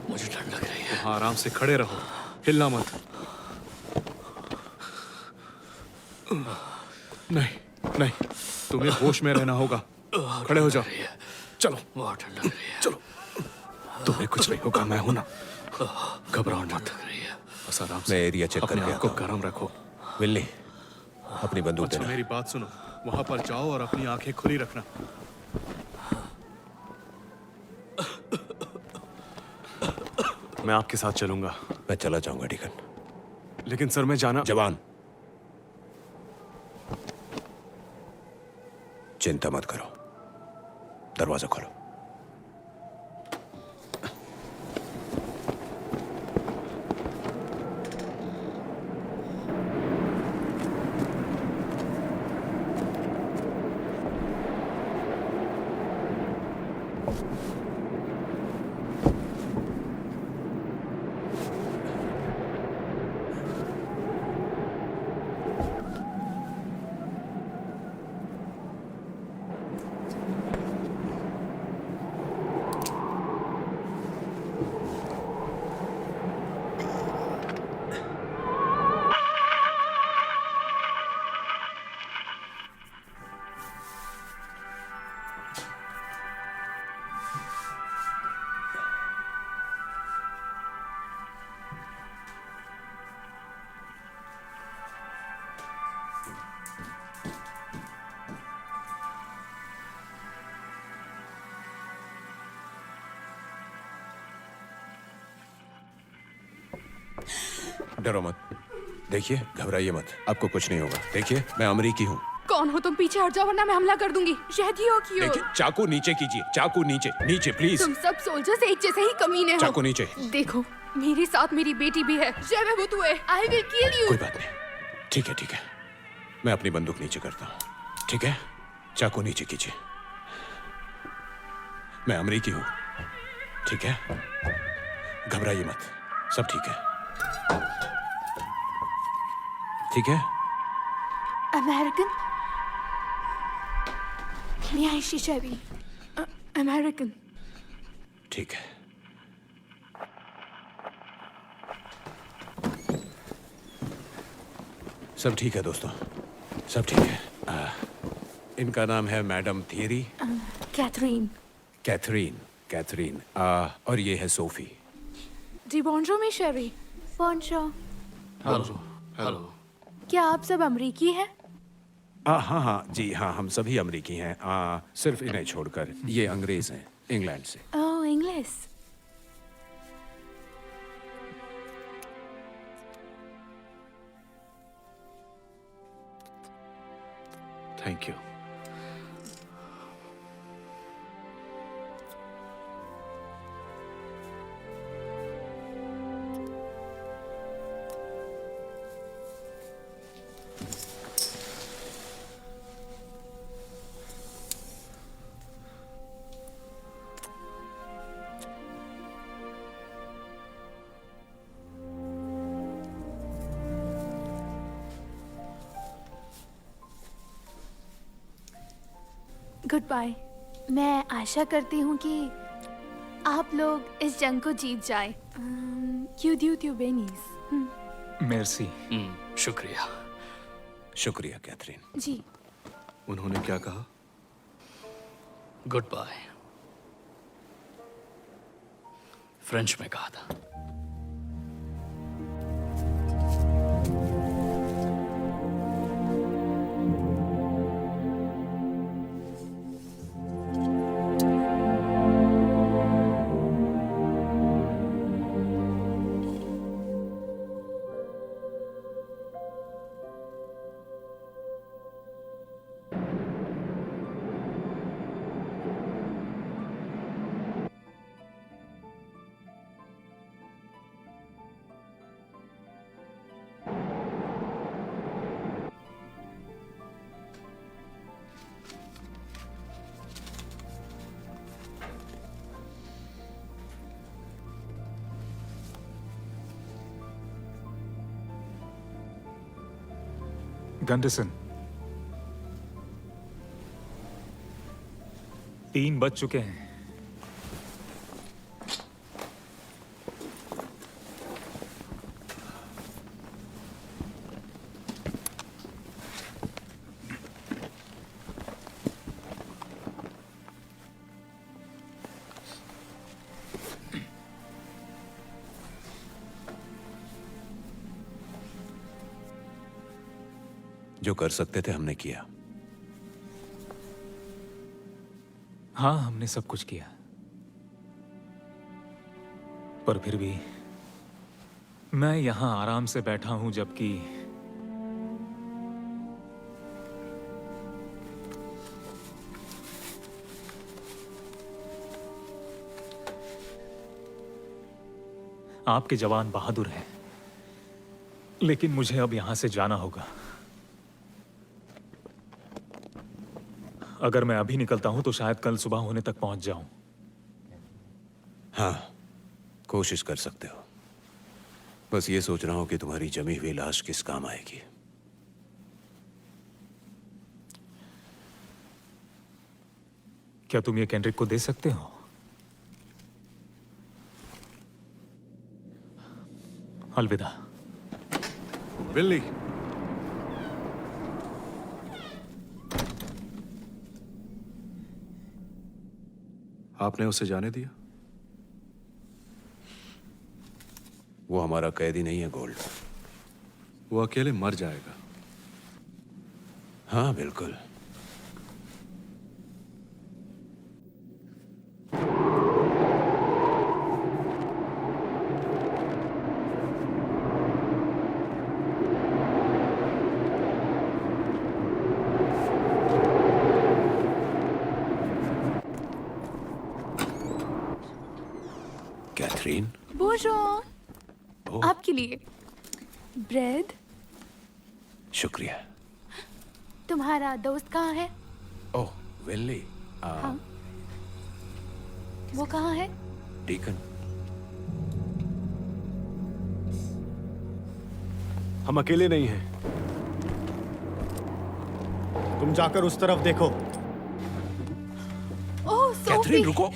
मुझे ठंड लग रही है। हाँ, आराम से खड़े रहो, हिलना मत। नहीं, नहीं, तुम्हें होश में रहना होगा। खड़े हो जाओ। चलो, बहुत ठंड लग रही है। चलो। तुम्हें कुछ नहीं होगा, मैं हूं ना। घबराओ मत। लग रही है। बस आराम मैं से एरिया चेक अपने करके आप को आता हूं। गर्म रखो। विल्ली, अपनी बंदूक अच्छा, देना। मेरी बात सुनो। वहां पर जाओ और अपनी आंखें खुली रखना। मैं आपके साथ चलूंगा। मैं चला जाऊंगा डिकन। लेकिन सर, मैं जाना। जवान, चिंता मत करो। दरवाजा खोलो। डरो मत। देखिए, घबराइए मत। आपको कुछ नहीं होगा। देखिए, मैं अमरीकी हूँ। कौन हो तुम? पीछे हट जाओ वरना मैं हमला कर दूंगी। शायद ही हो कि देखिए, चाकू नीचे कीजिए। चाकू नीचे, नीचे प्लीज। तुम सब सोल्जर्स एक जैसे ही कमीने हो। चाकू नीचे। देखो, मेरे साथ मेरी बेटी भी है। जय वो तू है। I will kill you. कोई बात नहीं। ठीक है, ठीक है। मैं अपनी बंदूक नीचे करता हूँ। ठीक है, चाकू नीचे कीजिए। मैं अमरीकी हूँ। ठीक है, घबराइए मत। सब ठीक है। ठीक है। American? May I see Chevy? American. ठीक है। सब ठीक है दोस्तों, सब ठीक है। इनका नाम है मैडम थियरी। Catherine. कैथरीन। और ये है सोफी। जी bonjour mes chéris. Bonjour. Hello. Hello. क्या आप सब अमरीकी हैं? हाँ, जी हाँ, हम सभी अमरीकी हैं। सिर्फ इन्हें छोड़कर। ये अंग्रेज हैं, इंग्लैंड से। Oh, English. Thank you. Goodbye. मैं आशा करती हूँ कि आप लोग इस जंग को जीत जाए। क्यू बेनीज। मेर्सी। शुक्रिया। शुक्रिया कैथरीन। जी। उन्होंने क्या कहा? गुड बाय फ्रेंच में कहा था। गंडरसन, 3 बज चुके हैं। जो कर सकते थे हमने किया। हाँ, हमने सब कुछ किया, पर फिर भी मैं यहां आराम से बैठा हूं, जबकि आपके जवान बहादुर हैं, लेकिन मुझे अब यहां से जाना होगा। अगर मैं अभी निकलता हूं तो शायद कल सुबह होने तक पहुंच जाऊं। हाँ, कोशिश कर सकते हो। बस ये सोच रहा हूं कि तुम्हारी जमी हुई लाश किस काम आएगी। क्या तुम ये केंड्रिक को दे सकते हो? अलविदा। बिल्ली, आपने उसे जाने दिया? वो हमारा कैदी नहीं है गोल्ड। वो अकेले मर जाएगा। हाँ बिल्कुल। कैथरीन, बोंजोर, आपके लिए ब्रेड। शुक्रिया। तुम्हारा दोस्त कहाँ है? ओह, विल्ली। हाँ। वो कहाँ है? डीकन। हम अकेले नहीं हैं। तुम जाकर उस तरफ देखो। ओह, सोफी। कैथरीन रुको।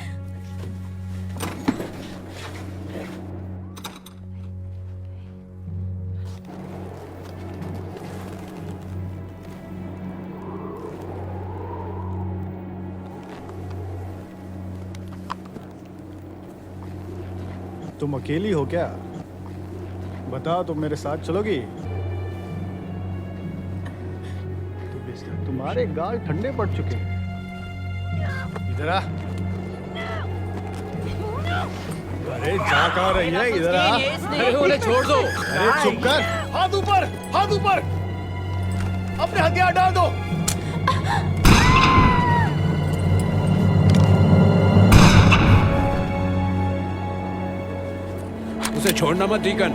तुम अकेली हो क्या? बताओ, तुम मेरे साथ चलोगी? तुम्हारे गाल ठंडे पड़ चुके हैं। इधर आ। अरे जा कहाँ रही है? इधर आ। अरे उन्हें छोड़ दो। अरे चुप कर। हाथ ऊपर, हाथ ऊपर। अपने हथियार डाल दो। उसे छोड़ना मत डीकन।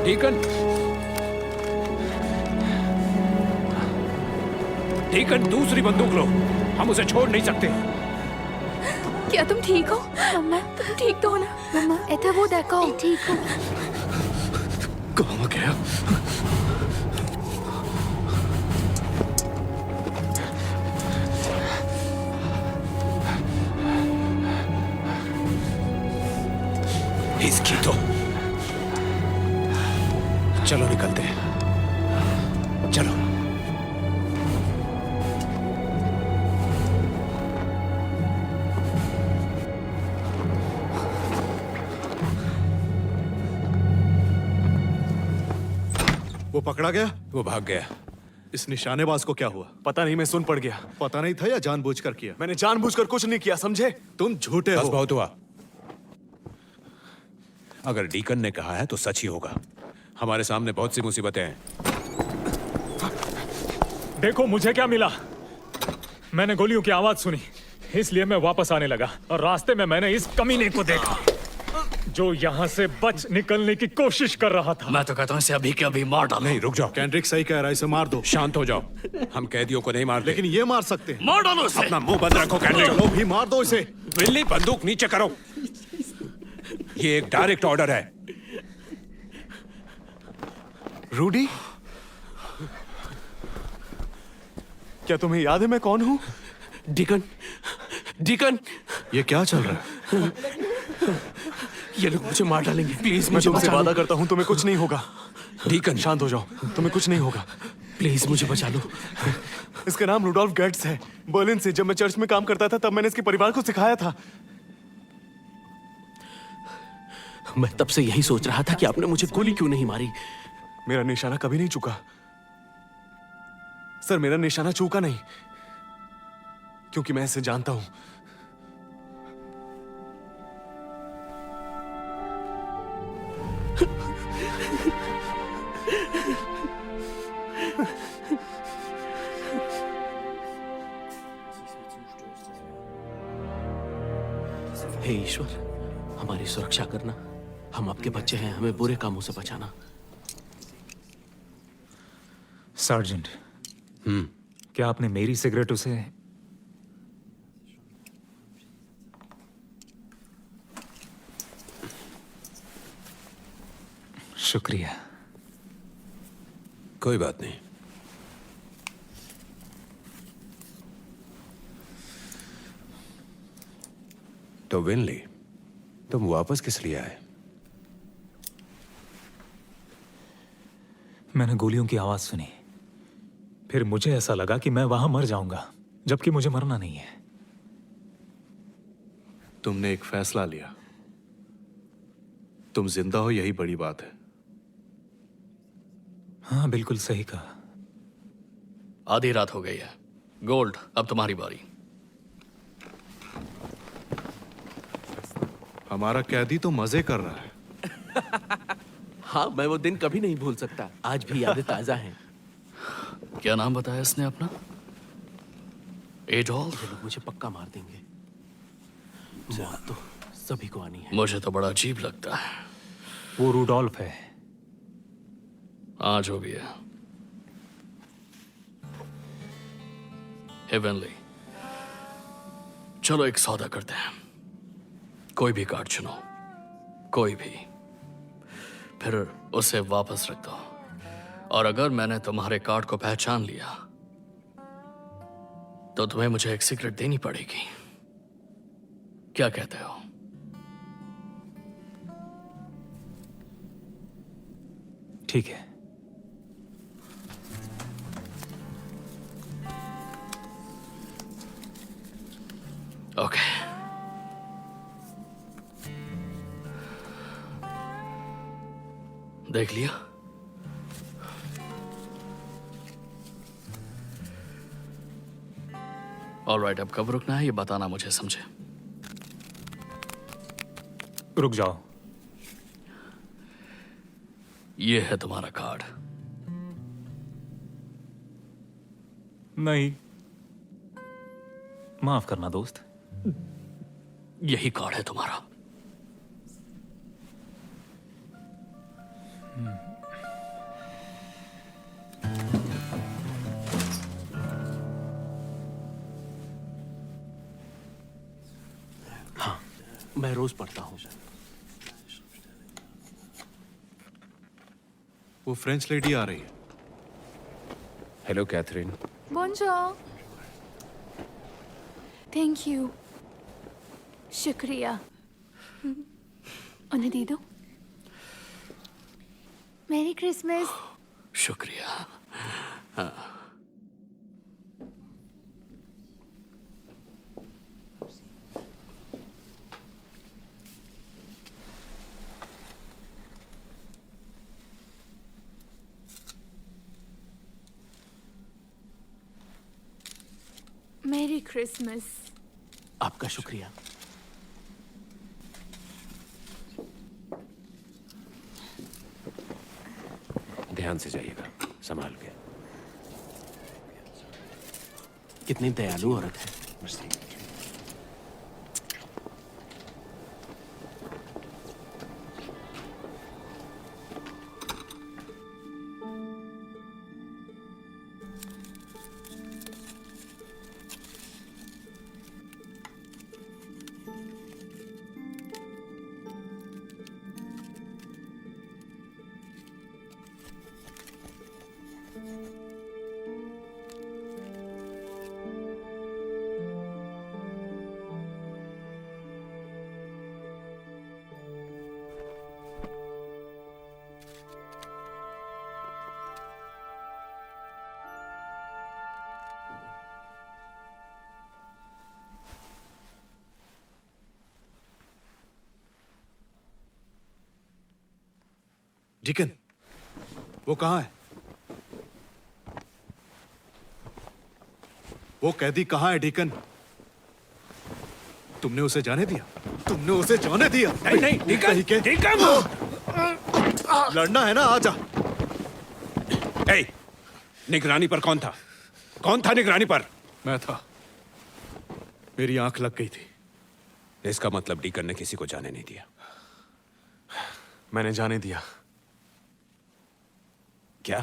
डीकन, डीकन, दूसरी बंदूक लो। हम उसे छोड़ नहीं सकते। क्या तुम ठीक हो? मम्मा, तुम ठीक तो हो ना? मम्मा, ऐसा वो देखो। ठीक हो? कहाँ गया? इसकी तो चलो निकलते हैं। चलो। वो पकड़ा गया? वो भाग गया। इस निशानेबाज को क्या हुआ? पता नहीं, मैं सुन पड़ गया। पता नहीं था या जानबूझकर किया? मैंने जानबूझकर कुछ नहीं किया, समझे? तुम झूठे बस हो। बहुत हुआ। अगर डीकन ने कहा है तो सच ही होगा। हमारे सामने बहुत सी मुसीबतें हैं। देखो मुझे क्या मिला। मैंने गोलियों की आवाज सुनी, इसलिए मैं वापस आने लगा और रास्ते में मैंने इस कमीने को देखा जो यहाँ से बच निकलने की कोशिश कर रहा था। मैं तो कहता हूँ इसे अभी के अभी मार डालो। नहीं, रुक जाओ। कैंड्रिक सही कह रहा है, इसे मार दो। शांत हो जाओ। हम कैदियों को नहीं मारते। लेकिन ये मार सकते हैं। मार डालो इसे। अपना मुंह बंद रखो कैंड्रिक। चलो भी मार दो इसे। बिल्ली, बंदूक नीचे करो। ये एक डायरेक्ट ऑर्डर है। रूडी, क्या तुम्हें याद है मैं कौन हूं? डीकन, डीकन, ये क्या चल रहा है? ये लोग मुझे मार डालेंगे। प्लीज मैं मुझे तुमसे बचा वादा लो। करता हूं तुम्हें कुछ नहीं होगा। डीकन, शांत हो जाओ, तुम्हें कुछ नहीं होगा। प्लीज मुझे बचा लो। इसका नाम रुडोल्फ गेट्स है। बर्लिन से जब मैं चर्च में काम करता था तब मैंने इसके परिवार को सिखाया था। मैं तब से यही सोच रहा था कि आपने मुझे गोली क्यों नहीं मारी। मेरा निशाना कभी नहीं चूका सर, मेरा निशाना चूका नहीं, क्योंकि मैं इसे जानता हूं। हे ईश्वर, हमारी सुरक्षा करना। हम आपके बच्चे हैं, हमें बुरे कामों से बचाना। सार्जेंट, क्या आपने मेरी सिगरेट उसे शुक्रिया। कोई बात नहीं। तो विनली, तुम वापस किस लिए आए? मैंने गोलियों की आवाज सुनी, फिर मुझे ऐसा लगा कि मैं वहां मर जाऊंगा, जबकि मुझे मरना नहीं है। तुमने एक फैसला लिया, तुम जिंदा हो, यही बड़ी बात है। हाँ, बिल्कुल सही कहा। आधी रात हो गई है। गोल्ड, अब तुम्हारी बारी। हमारा कैदी तो मजे कर रहा है। हाँ, मैं वो दिन कभी नहीं भूल सकता। आज भी यादें ताजा हैं। क्या नाम बताया इसने अपना? एडोल्फ? ये लोग मुझे पक्का मार देंगे। मौत तो सभी को आनी है। मुझे तो बड़ा अजीब लगता है। वो रुडोल्फ है। हाँ, जो भी है। हेवनली, चलो एक सौदा करते हैं। कोई भी कार्ड चुनो, कोई भी, फिर उसे वापस रख दो। और अगर मैंने तुम्हारे कार्ड को पहचान लिया तो तुम्हें मुझे एक सिगरेट देनी पड़ेगी। क्या कहते हो? ठीक है। ओके। देख लिया? ऑलराइट, अब कब रुकना है ये बताना मुझे, समझे? रुक जाओ। ये है तुम्हारा कार्ड। नहीं, माफ करना दोस्त। यही कार्ड है तुम्हारा। हाँ, मैं रोज पढ़ता हूँ। वो फ्रेंच लेडी आ रही है। Hello Catherine. बोंजोर। Thank you. शुक्रिया। उन्हें दे दो। मेरी क्रिसमस। शुक्रिया। हाँ। मेरी क्रिसमस। आपका शुक्रिया। ध्यान से जाइएगा, संभाल के। कितनी दयालु औरत है। डिकन, वो कहाँ है? वो कैदी कहाँ है डिकन? तुमने उसे जाने दिया? तुमने उसे जाने दिया? नहीं डिकन, डिकन! लड़ना है ना, आजा। ए, निगरानी पर कौन था? कौन था निगरानी पर? मैं था। मेरी आंख लग गई थी। इसका मतलब डिकन ने किसी को जाने नहीं दिया। मैंने जाने दिया। क्या?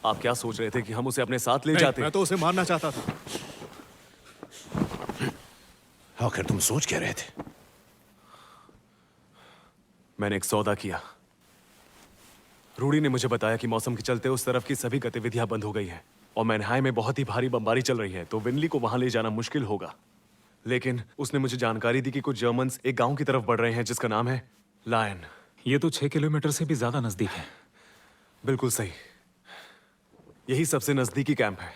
आप क्या सोच रहे थे कि हम उसे अपने साथ ले नहीं, जाते? मैं तो उसे मारना चाहता था। आखिर तुम सोच क्या रहे थे? मैंने एक सौदा किया। रूडी ने मुझे बताया कि मौसम के चलते उस तरफ की सभी गतिविधियां बंद हो गई हैं और मैनहाई में बहुत ही भारी बमबारी चल रही है, तो विनली को वहां ले जाना मुश्किल होगा। लेकिन उसने मुझे जानकारी दी कि कुछ जर्मन्स एक गांव की तरफ बढ़ रहे हैं जिसका नाम है लायन। ये तो 6 किलोमीटर से भी ज्यादा नजदीक है। बिल्कुल सही, यही सबसे नजदीकी कैंप है।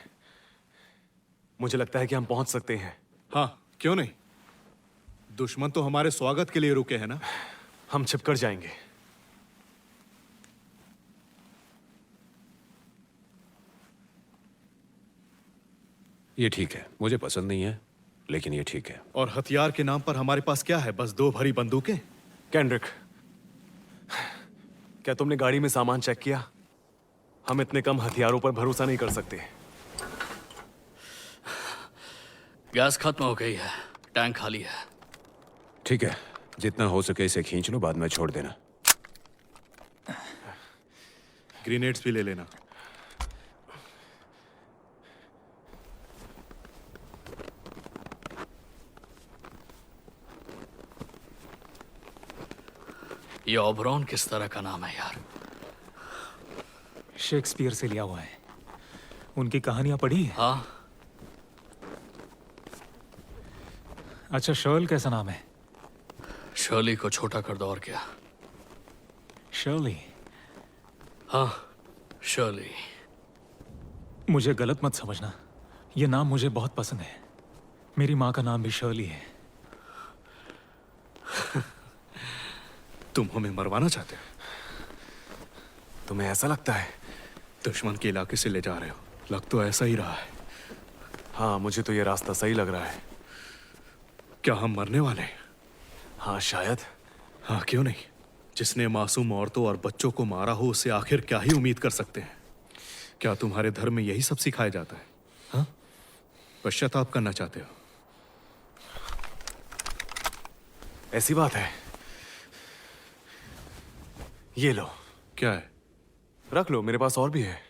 मुझे लगता है कि हम पहुंच सकते हैं। हाँ, क्यों नहीं? दुश्मन तो हमारे स्वागत के लिए रुके हैं ना। हम छिपकर जाएंगे। ये ठीक है, मुझे पसंद नहीं है, लेकिन ये ठीक है। और हथियार के नाम पर हमारे पास क्या है? बस 2 भरी बंदूकें। कैंड्रिक, क्या तुमने गाड़ी में सामान चेक किया? हम इतने कम हथियारों पर भरोसा नहीं कर सकते। गैस खत्म हो गई है, टैंक खाली है। ठीक है, जितना हो सके इसे खींच लो, बाद में छोड़ देना। ग्रेनेड्स भी ले लेना। ये ओबरॉन किस तरह का नाम है यार? शेक्सपियर से लिया हुआ है। उनकी कहानियां पढ़ी है? हाँ। अच्छा, शर्ल कैसा नाम है? शर्ली को छोटा कर दो और क्या। शर्ली? हाँ, शर्ली। मुझे गलत मत समझना, ये नाम मुझे बहुत पसंद है। मेरी माँ का नाम भी शर्ली है। तुम हमें मरवाना चाहते हो? तुम्हें ऐसा लगता है? दुश्मन के इलाके से ले जा रहे हो। लग तो ऐसा ही रहा है। हाँ, मुझे तो ये रास्ता सही लग रहा है। क्या हम मरने वाले हैं? हाँ, शायद। हाँ, क्यों नहीं? जिसने मासूम औरतों और बच्चों को मारा हो, उससे आखिर क्या ही उम्मीद कर सकते हैं? क्या तुम्हारे धर्म में यही सब सिखाया जाता है? हाँ? पश्चाताप करना चाहते हो? ऐसी बात है। ये लो। क्या है? रख लो, मेरे पास और भी है।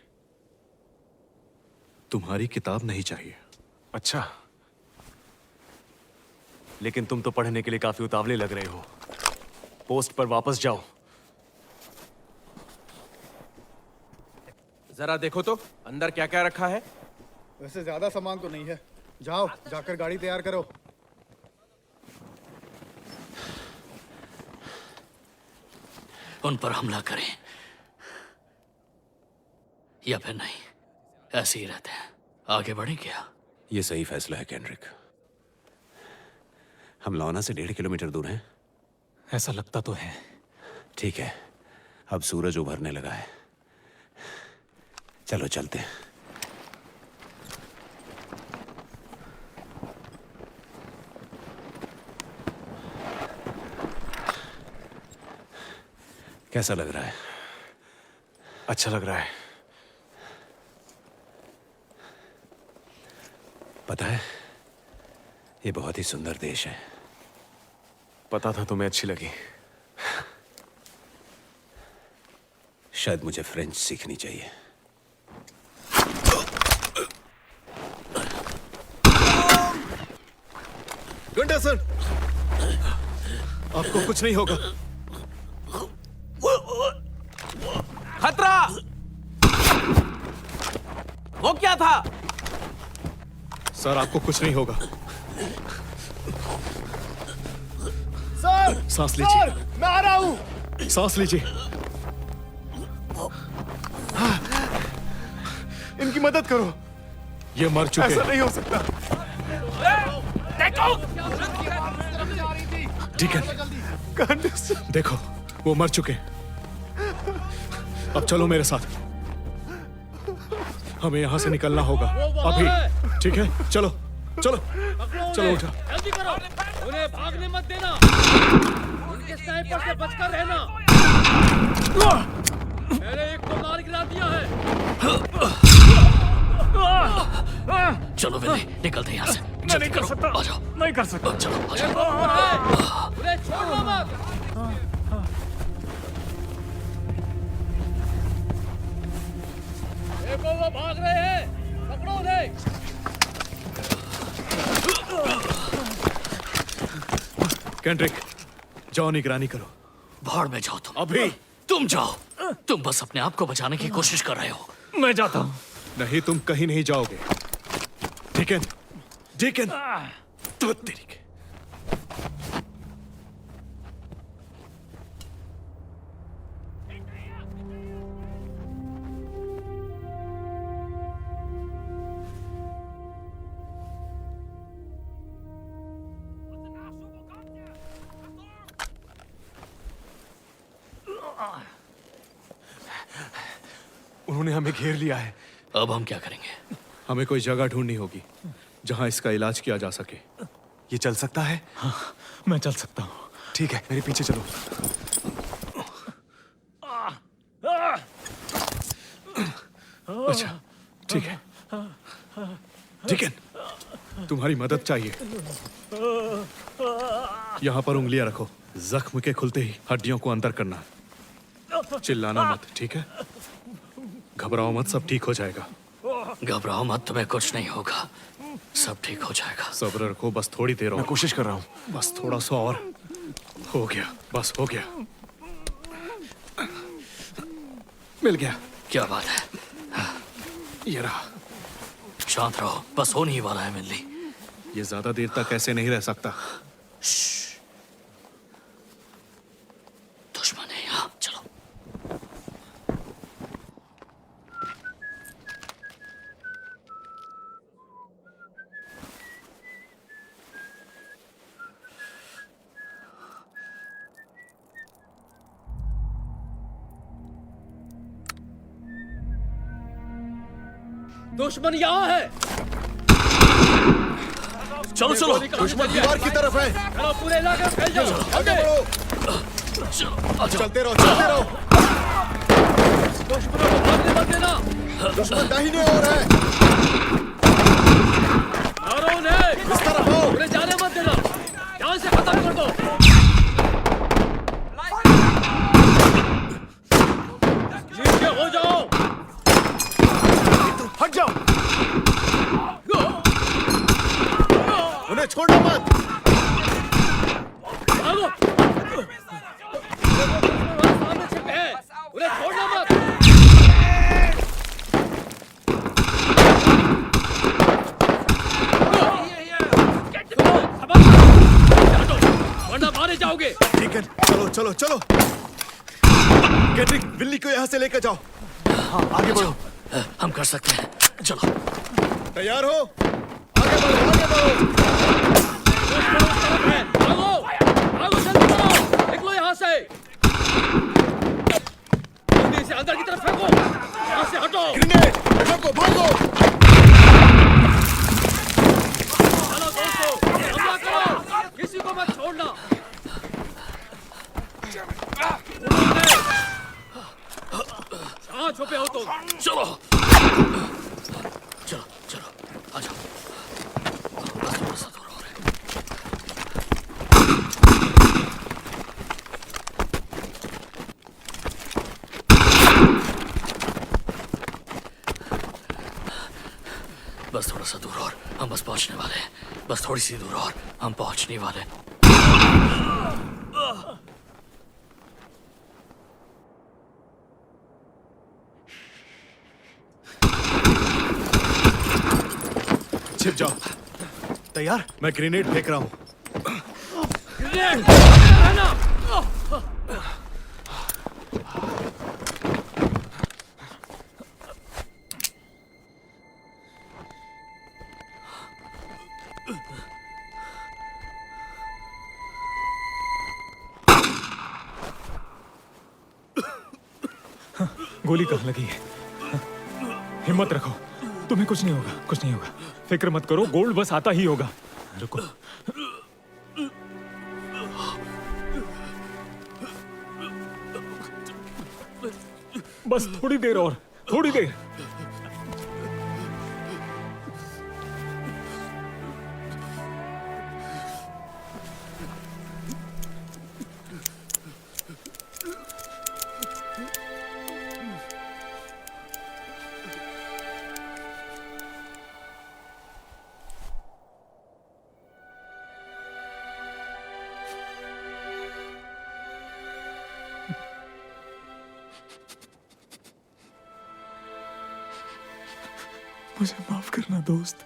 तुम्हारी किताब नहीं चाहिए। अच्छा, लेकिन तुम तो पढ़ने के लिए काफी उतावले लग रहे हो। पोस्ट पर वापस जाओ। जरा देखो तो अंदर क्या क्या रखा है। वैसे ज्यादा सामान तो नहीं है। जाओ, जाकर गाड़ी तैयार करो। उन पर हमला करें या फिर नहीं, ऐसे ही रहते हैं। आगे बढ़े क्या? ये सही फैसला है कैंड्रिक। हम लौना से 1.5 किलोमीटर दूर हैं। ऐसा लगता तो है। ठीक है, अब सूरज उभरने लगा है। चलो चलते हैं। कैसा लग रहा है? अच्छा लग रहा है। पता है, ये बहुत ही सुंदर देश है। पता था तुम्हें अच्छी लगी। शायद मुझे फ्रेंच सीखनी चाहिए। गंडासन, आपको कुछ नहीं होगा। खतरा! वो क्या था? सर आपको कुछ नहीं होगा। सर सांस लीजिए। सर मैं आ रहा हूँ। सांस लीजिए। इनकी मदद करो। ये मर चुके ऐसा हैं। नहीं हो सकता। ठीक है, देखो वो मर चुके हैं। अब चलो मेरे साथ, हमें यहां से निकलना होगा अभी। ठीक है, चलो चलो चलो उठा। जल्दी करो, उन्हें भागने मत देना, उनके स्नाइपर से बचकर रहना। मैंने एक को मार गिरा दिया है। चलो विनय, निकलते हैं यहाँ से। जल्दी करो, आ जाओ। नहीं कर सकता। चलो आ जाओ। उन्हें छोड़ना मत। देखो वो भाग रहे हैं, पकड़ो उन्हें। केंड्रिक, जाओ निगरानी करो। भाड़ में जाओ तुम। अभी तुम जाओ। तुम बस अपने आप को बचाने की कोशिश कर रहे हो। मैं जाता हूँ। नहीं, तुम कहीं नहीं जाओगे। ठीक है, तो तेरी के। उन्होंने हमें घेर लिया है। अब हम क्या करेंगे? हमें कोई जगह ढूंढनी होगी जहां इसका इलाज किया जा सके। ये चल सकता है? हाँ, मैं चल सकता हूँ। ठीक है, मेरे पीछे चलो। अच्छा, ठीक है, तुम्हारी मदद चाहिए। यहाँ पर उंगलियां रखो। जख्म के खुलते ही हड्डियों को अंदर करना। चिल्लाना मत, ठीक है? घबराओ मत, सब ठीक हो जाएगा। घबराओ मत, तुम्हें कुछ नहीं होगा, सब ठीक हो जाएगा। सब्र रखो, बस थोड़ी देर मैं और। कोशिश कर रहा हूँ। बस थोड़ा सा और। हो गया, बस हो गया। मिल गया। क्या बात है? ये रहा। शांत रहो, बस होने ही वाला है मिल्ली। ये ज्यादा देर तक ऐसे नहीं रह सकता। दुश्मन है यहाँ, चलो। दुश्मन यहाँ है। चलो चलो, दुश्मन दीवार की तरफ है। चलो पूरे इलाके में फैल जाओ। आगे बढ़ो। चलो आ जाओ। चलते रहो। दुश्मनों को भागने मत देना। दुश्मन दाहिने ओर है। मारो उन्हें। इस तरफ आओ। उन्हें जाने मत देना, ध्यान से खत्म कर दो। नीचे हो जाओ। हट जाओ। उन्हें छोड़ना मत। भागो। सामने छिपे हैं, उन्हें छोड़ना मत। वरना मारे जाओगे। ठीक है, चलो। केंड्रिक, विल्ली को यहाँ से लेकर जाओ। हाँ, आगे बढ़ो। हम कर सकते हैं, चलो। तैयार हो? आगे बढ़ो। भागो जल्दी करो, निकलो यहाँ से। जल्दी से अंदर की तरफ फेंको, यहाँ से हटो। ग्रेनेड, भागो। चलो दोस्तों, हमला करो, किसी को मत छोड़ना। कहाँ छुपे हो तुम? चलो आ जाओ। बस थोड़ा सा दूर और है। बस थोड़ा सा दूर और, हम बस पहुंचने वाले हैं। बस थोड़ी सी दूर और, हम पहुंचने वाले हैं। छिप जाओ। तैयार? मैं ग्रेनेड फेंक रहा हूं। गोली कहाँ लगी है? हिम्मत रखो, तुम्हें कुछ नहीं होगा, कुछ नहीं होगा। फिक्र मत करो, गोल्ड बस आता ही होगा। रुको। बस थोड़ी देर और, थोड़ी देर। मुझे माफ करना दोस्त।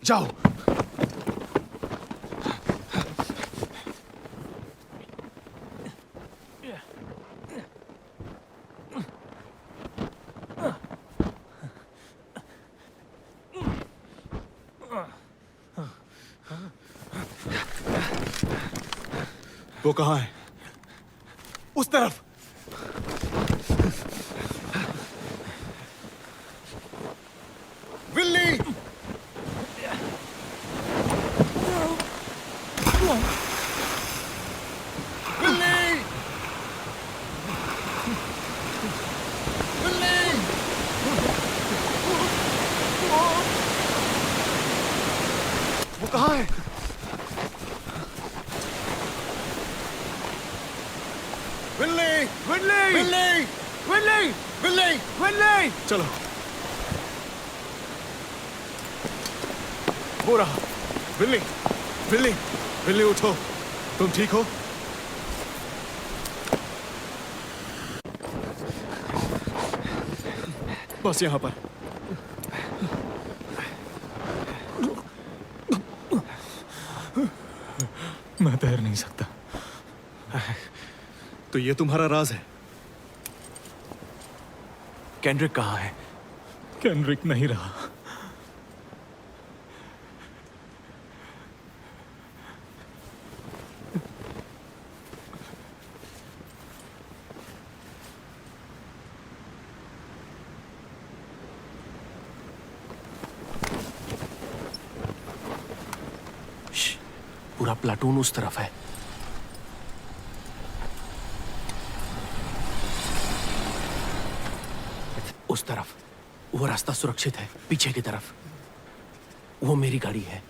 जाओ। वो कहाँ है? उस तरफ। विल्ली! विल्ली! विल्ली! वो कहाँ है? विल्ली! विनली! विल्ली! विनली! विल्ली! विनली! चलो। वो रहा। विल्ली! विल्ली! विल्ली उठो। तुम ठीक हो? बस यहाँ पर। मैं तैर नहीं सकता। तो ये तुम्हारा राज है? केंड्रिक कहाँ है? केनरिक नहीं रहा। पूरा प्लाटून उस तरफ है। उस तरफ। वो रास्ता सुरक्षित है, पीछे की तरफ। वो मेरी गाड़ी है।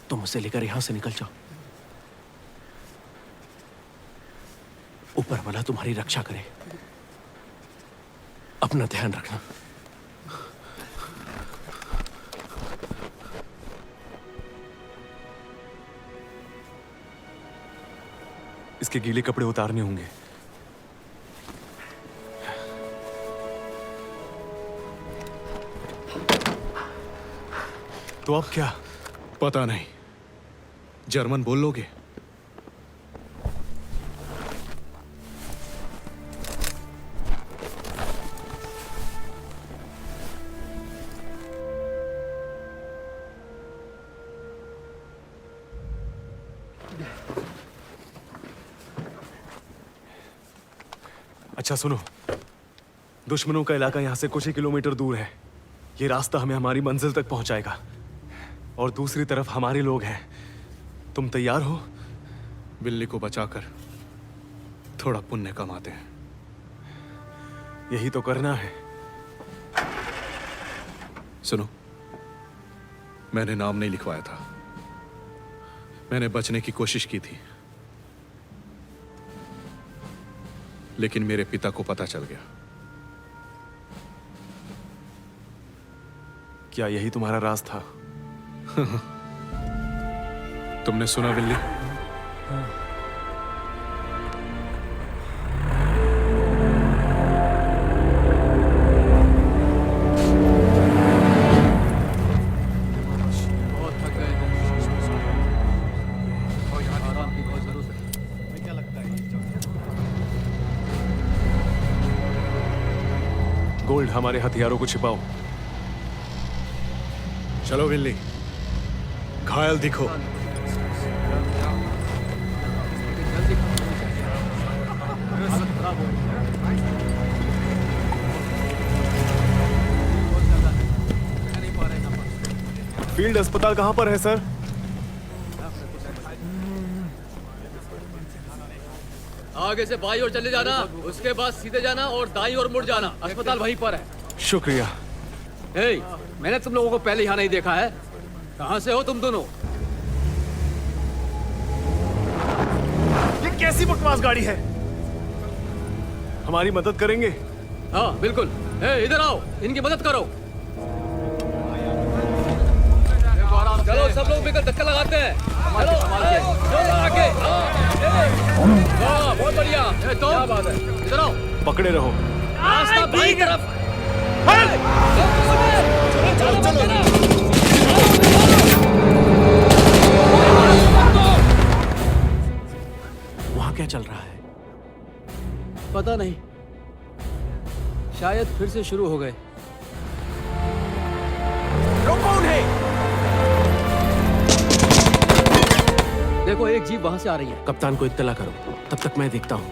तुम उसे लेकर यहां से निकल जाओ। ऊपर वाला तुम्हारी रक्षा करे। अपना ध्यान रखना। इसके गीले कपड़े उतारने होंगे। तो अब क्या? पता नहीं। जर्मन बोल लोगे? अच्छा सुनो, दुश्मनों का इलाका यहां से कुछ ही किलोमीटर दूर है। ये रास्ता हमें हमारी मंजिल तक पहुंचाएगा और दूसरी तरफ हमारे लोग हैं। तुम तैयार हो? बिल्ली को बचाकर थोड़ा पुण्य कमाते हैं। यही तो करना है। सुनो, मैंने नाम नहीं लिखवाया था। मैंने बचने की कोशिश की थी, लेकिन मेरे पिता को पता चल गया। क्या यही तुम्हारा राज था? तुमने सुना विल्ली? हमारे हथियारों को छिपाओ। चलो विल्ली, घायल दिखो। फील्ड अस्पताल कहां पर है सर? आगे से बाई ओर चले जाना, उसके बाद सीधे जाना और दाईं ओर मुड़ जाना। अस्पताल वहीं पर है। शुक्रिया। हे, मैंने तुम लोगों को पहले यहाँ नहीं देखा है। कहाँ से हो तुम दोनों? ये कैसी बकवास गाड़ी है? हमारी मदद करेंगे? हाँ बिल्कुल। हे, इधर आओ, इनकी मदद करो। चलो सब लोग मिलकर धक्का लगाते हैं। चलो, चलो आगे। हाँ, बहुत बढ़िया। तो क्या बात है? इधर आओ। पकड़े रहो। रास्ता बाईं तरफ। चलो चलो। वहां क्या चल रहा है? पता नहीं, शायद फिर से शुरू हो गए। कौन है? देखो, एक जीप वहां से आ रही है। कप्तान को इत्तला करो, तब तक मैं देखता हूँ।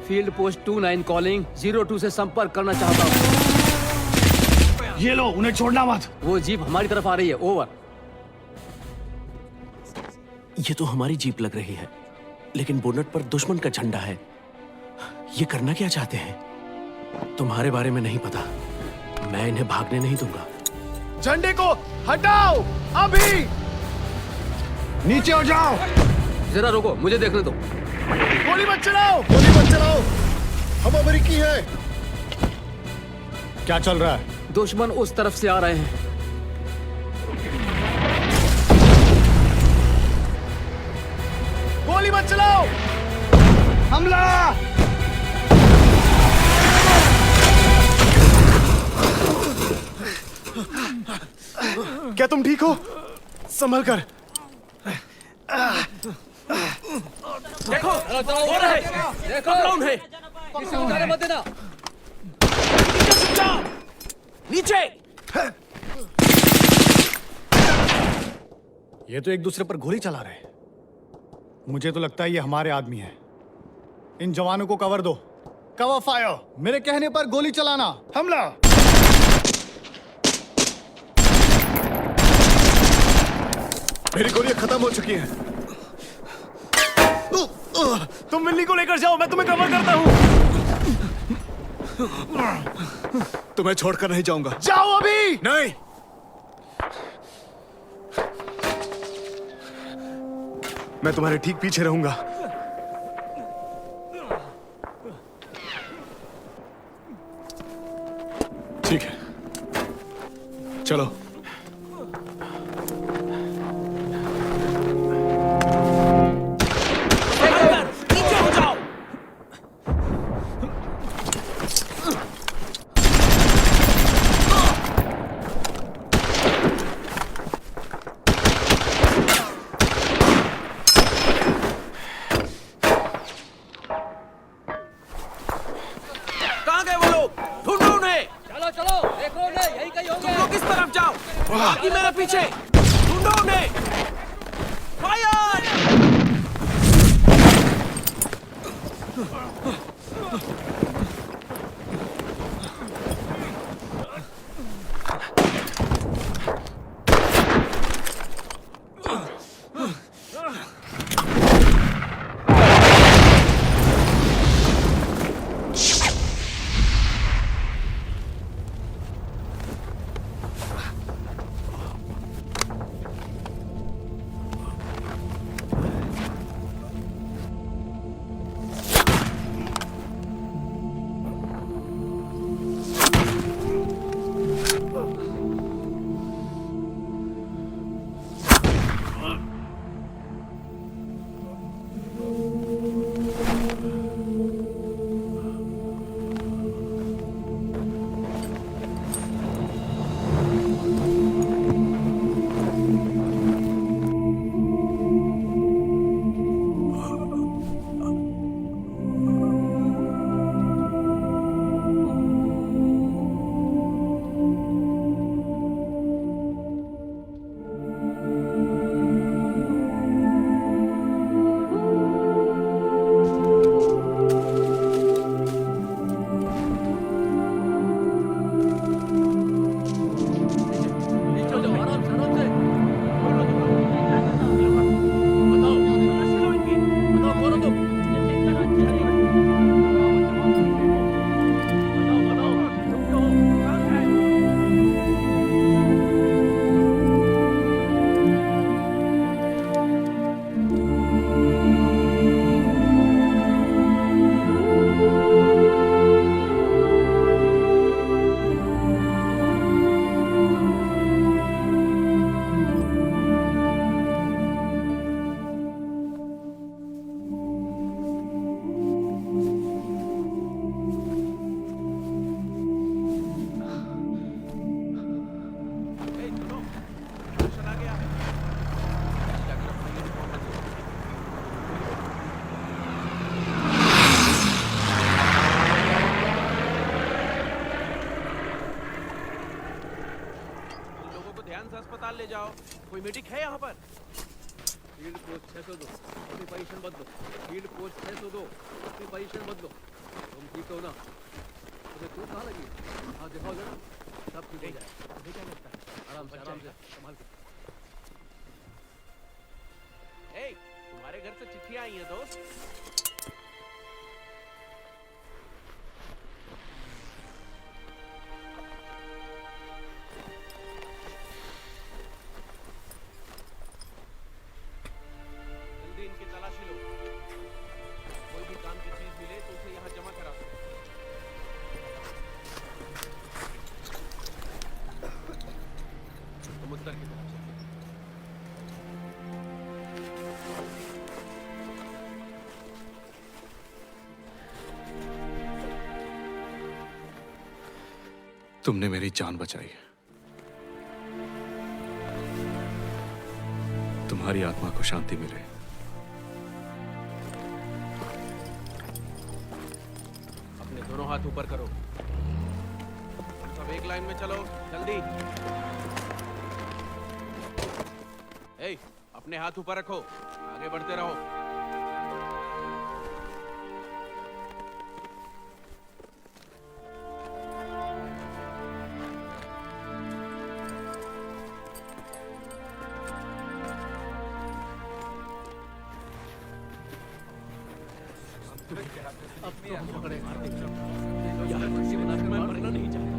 फील्ड पोस्ट 29 कॉलिंग, 02 से संपर्क करना चाहता हूँ। ये लो, उन्हें छोड़ना मत। वो जीप हमारी तरफ आ रही है। ओवर। ये तो हमारी जीप लग रही है, लेकिन बोनट पर दुश्मन का झंडा है। ये करना क्या चाहते हैं? तुम्हारे बारे में नहीं पता। मैं इन्हें भागने नहीं दूंगा। झंडे को हटाओ अभी। नीचे हो जाओ। जरा रुको, मुझे देखने दो। गोली मत चलाओ, गोली मत चलाओ। हम अमेरिकी हैं। क्या चल रहा है? दुश्मन उस तरफ से आ रहे हैं। गोली मत चलाओ। हमला। क्या तुम ठीक हो? संभल कर। देखो, हो रहा है। देखो, कौन है? किसी को जाने मत देना। नीचे। ये तो एक दूसरे पर गोली चला रहे हैं। मुझे तो लगता है ये हमारे आदमी हैं। इन जवानों को कवर दो। Cover fire. मेरे कहने पर गोली चलाना। हमला। मेरी गोलियां खत्म हो चुकी हैं। तुम विल्ली को लेकर जाओ, मैं तुम्हें कवर करता हूं। तुम्हें छोड़कर नहीं जाऊंगा। जाओ अभी। नहीं। मैं तुम्हारे ठीक पीछे रहूंगा। ठीक है, चलो। नीचे हो जाओ। कहाँ गए वो लोग? ढूंढो उन्हें। चलो चलो, देखो उन्हें, यही कहीं तुम होंगे। लोग इस तरफ जाओ, बाकी मेरे पीछे। ढूंढो उन्हें। फायर! एम्बुलेंस अस्पताल ले जाओ। कोई मेडिक है यहाँ पर? फील्ड पोस्ट 602 अपनी पोजीशन बदलो। फील्ड पोस्ट 602 अपनी पोजीशन बदलो। तुम ठीक हो ना? तुम्हें चोट कहाँ लगी? हाँ दिखाओ जरा, सब ठीक हो जाए। मुझे क्या लगता है? आराम से संभाल के। ए, तुम्हारे घर से चिट्ठियां आई हैं दोस्त। जल्दी इनकी तलाशी लो। कोई भी काम की चीज मिले तो उसे यहाँ जमा करा दो। तुम उत्तर की तरफ चलो। तुमने मेरी जान बचाई है। तुम्हारी आत्मा को शांति मिले। अपने दोनों हाथ ऊपर करो। तुम सब एक लाइन में चलो, जल्दी। ए, अपने हाथ ऊपर रखो, आगे बढ़ते रहो। मैं मरना नहीं चाहता।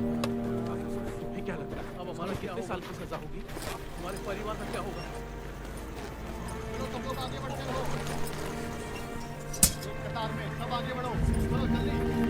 तुम्हें क्या लगता है अब हमारा कितने साल की सजा होगी? हमारे परिवार का क्या होगा? तुम लोग आगे बढ़ते रहो। एक कतार में सब आगे बढ़ो। चलो जल्दी।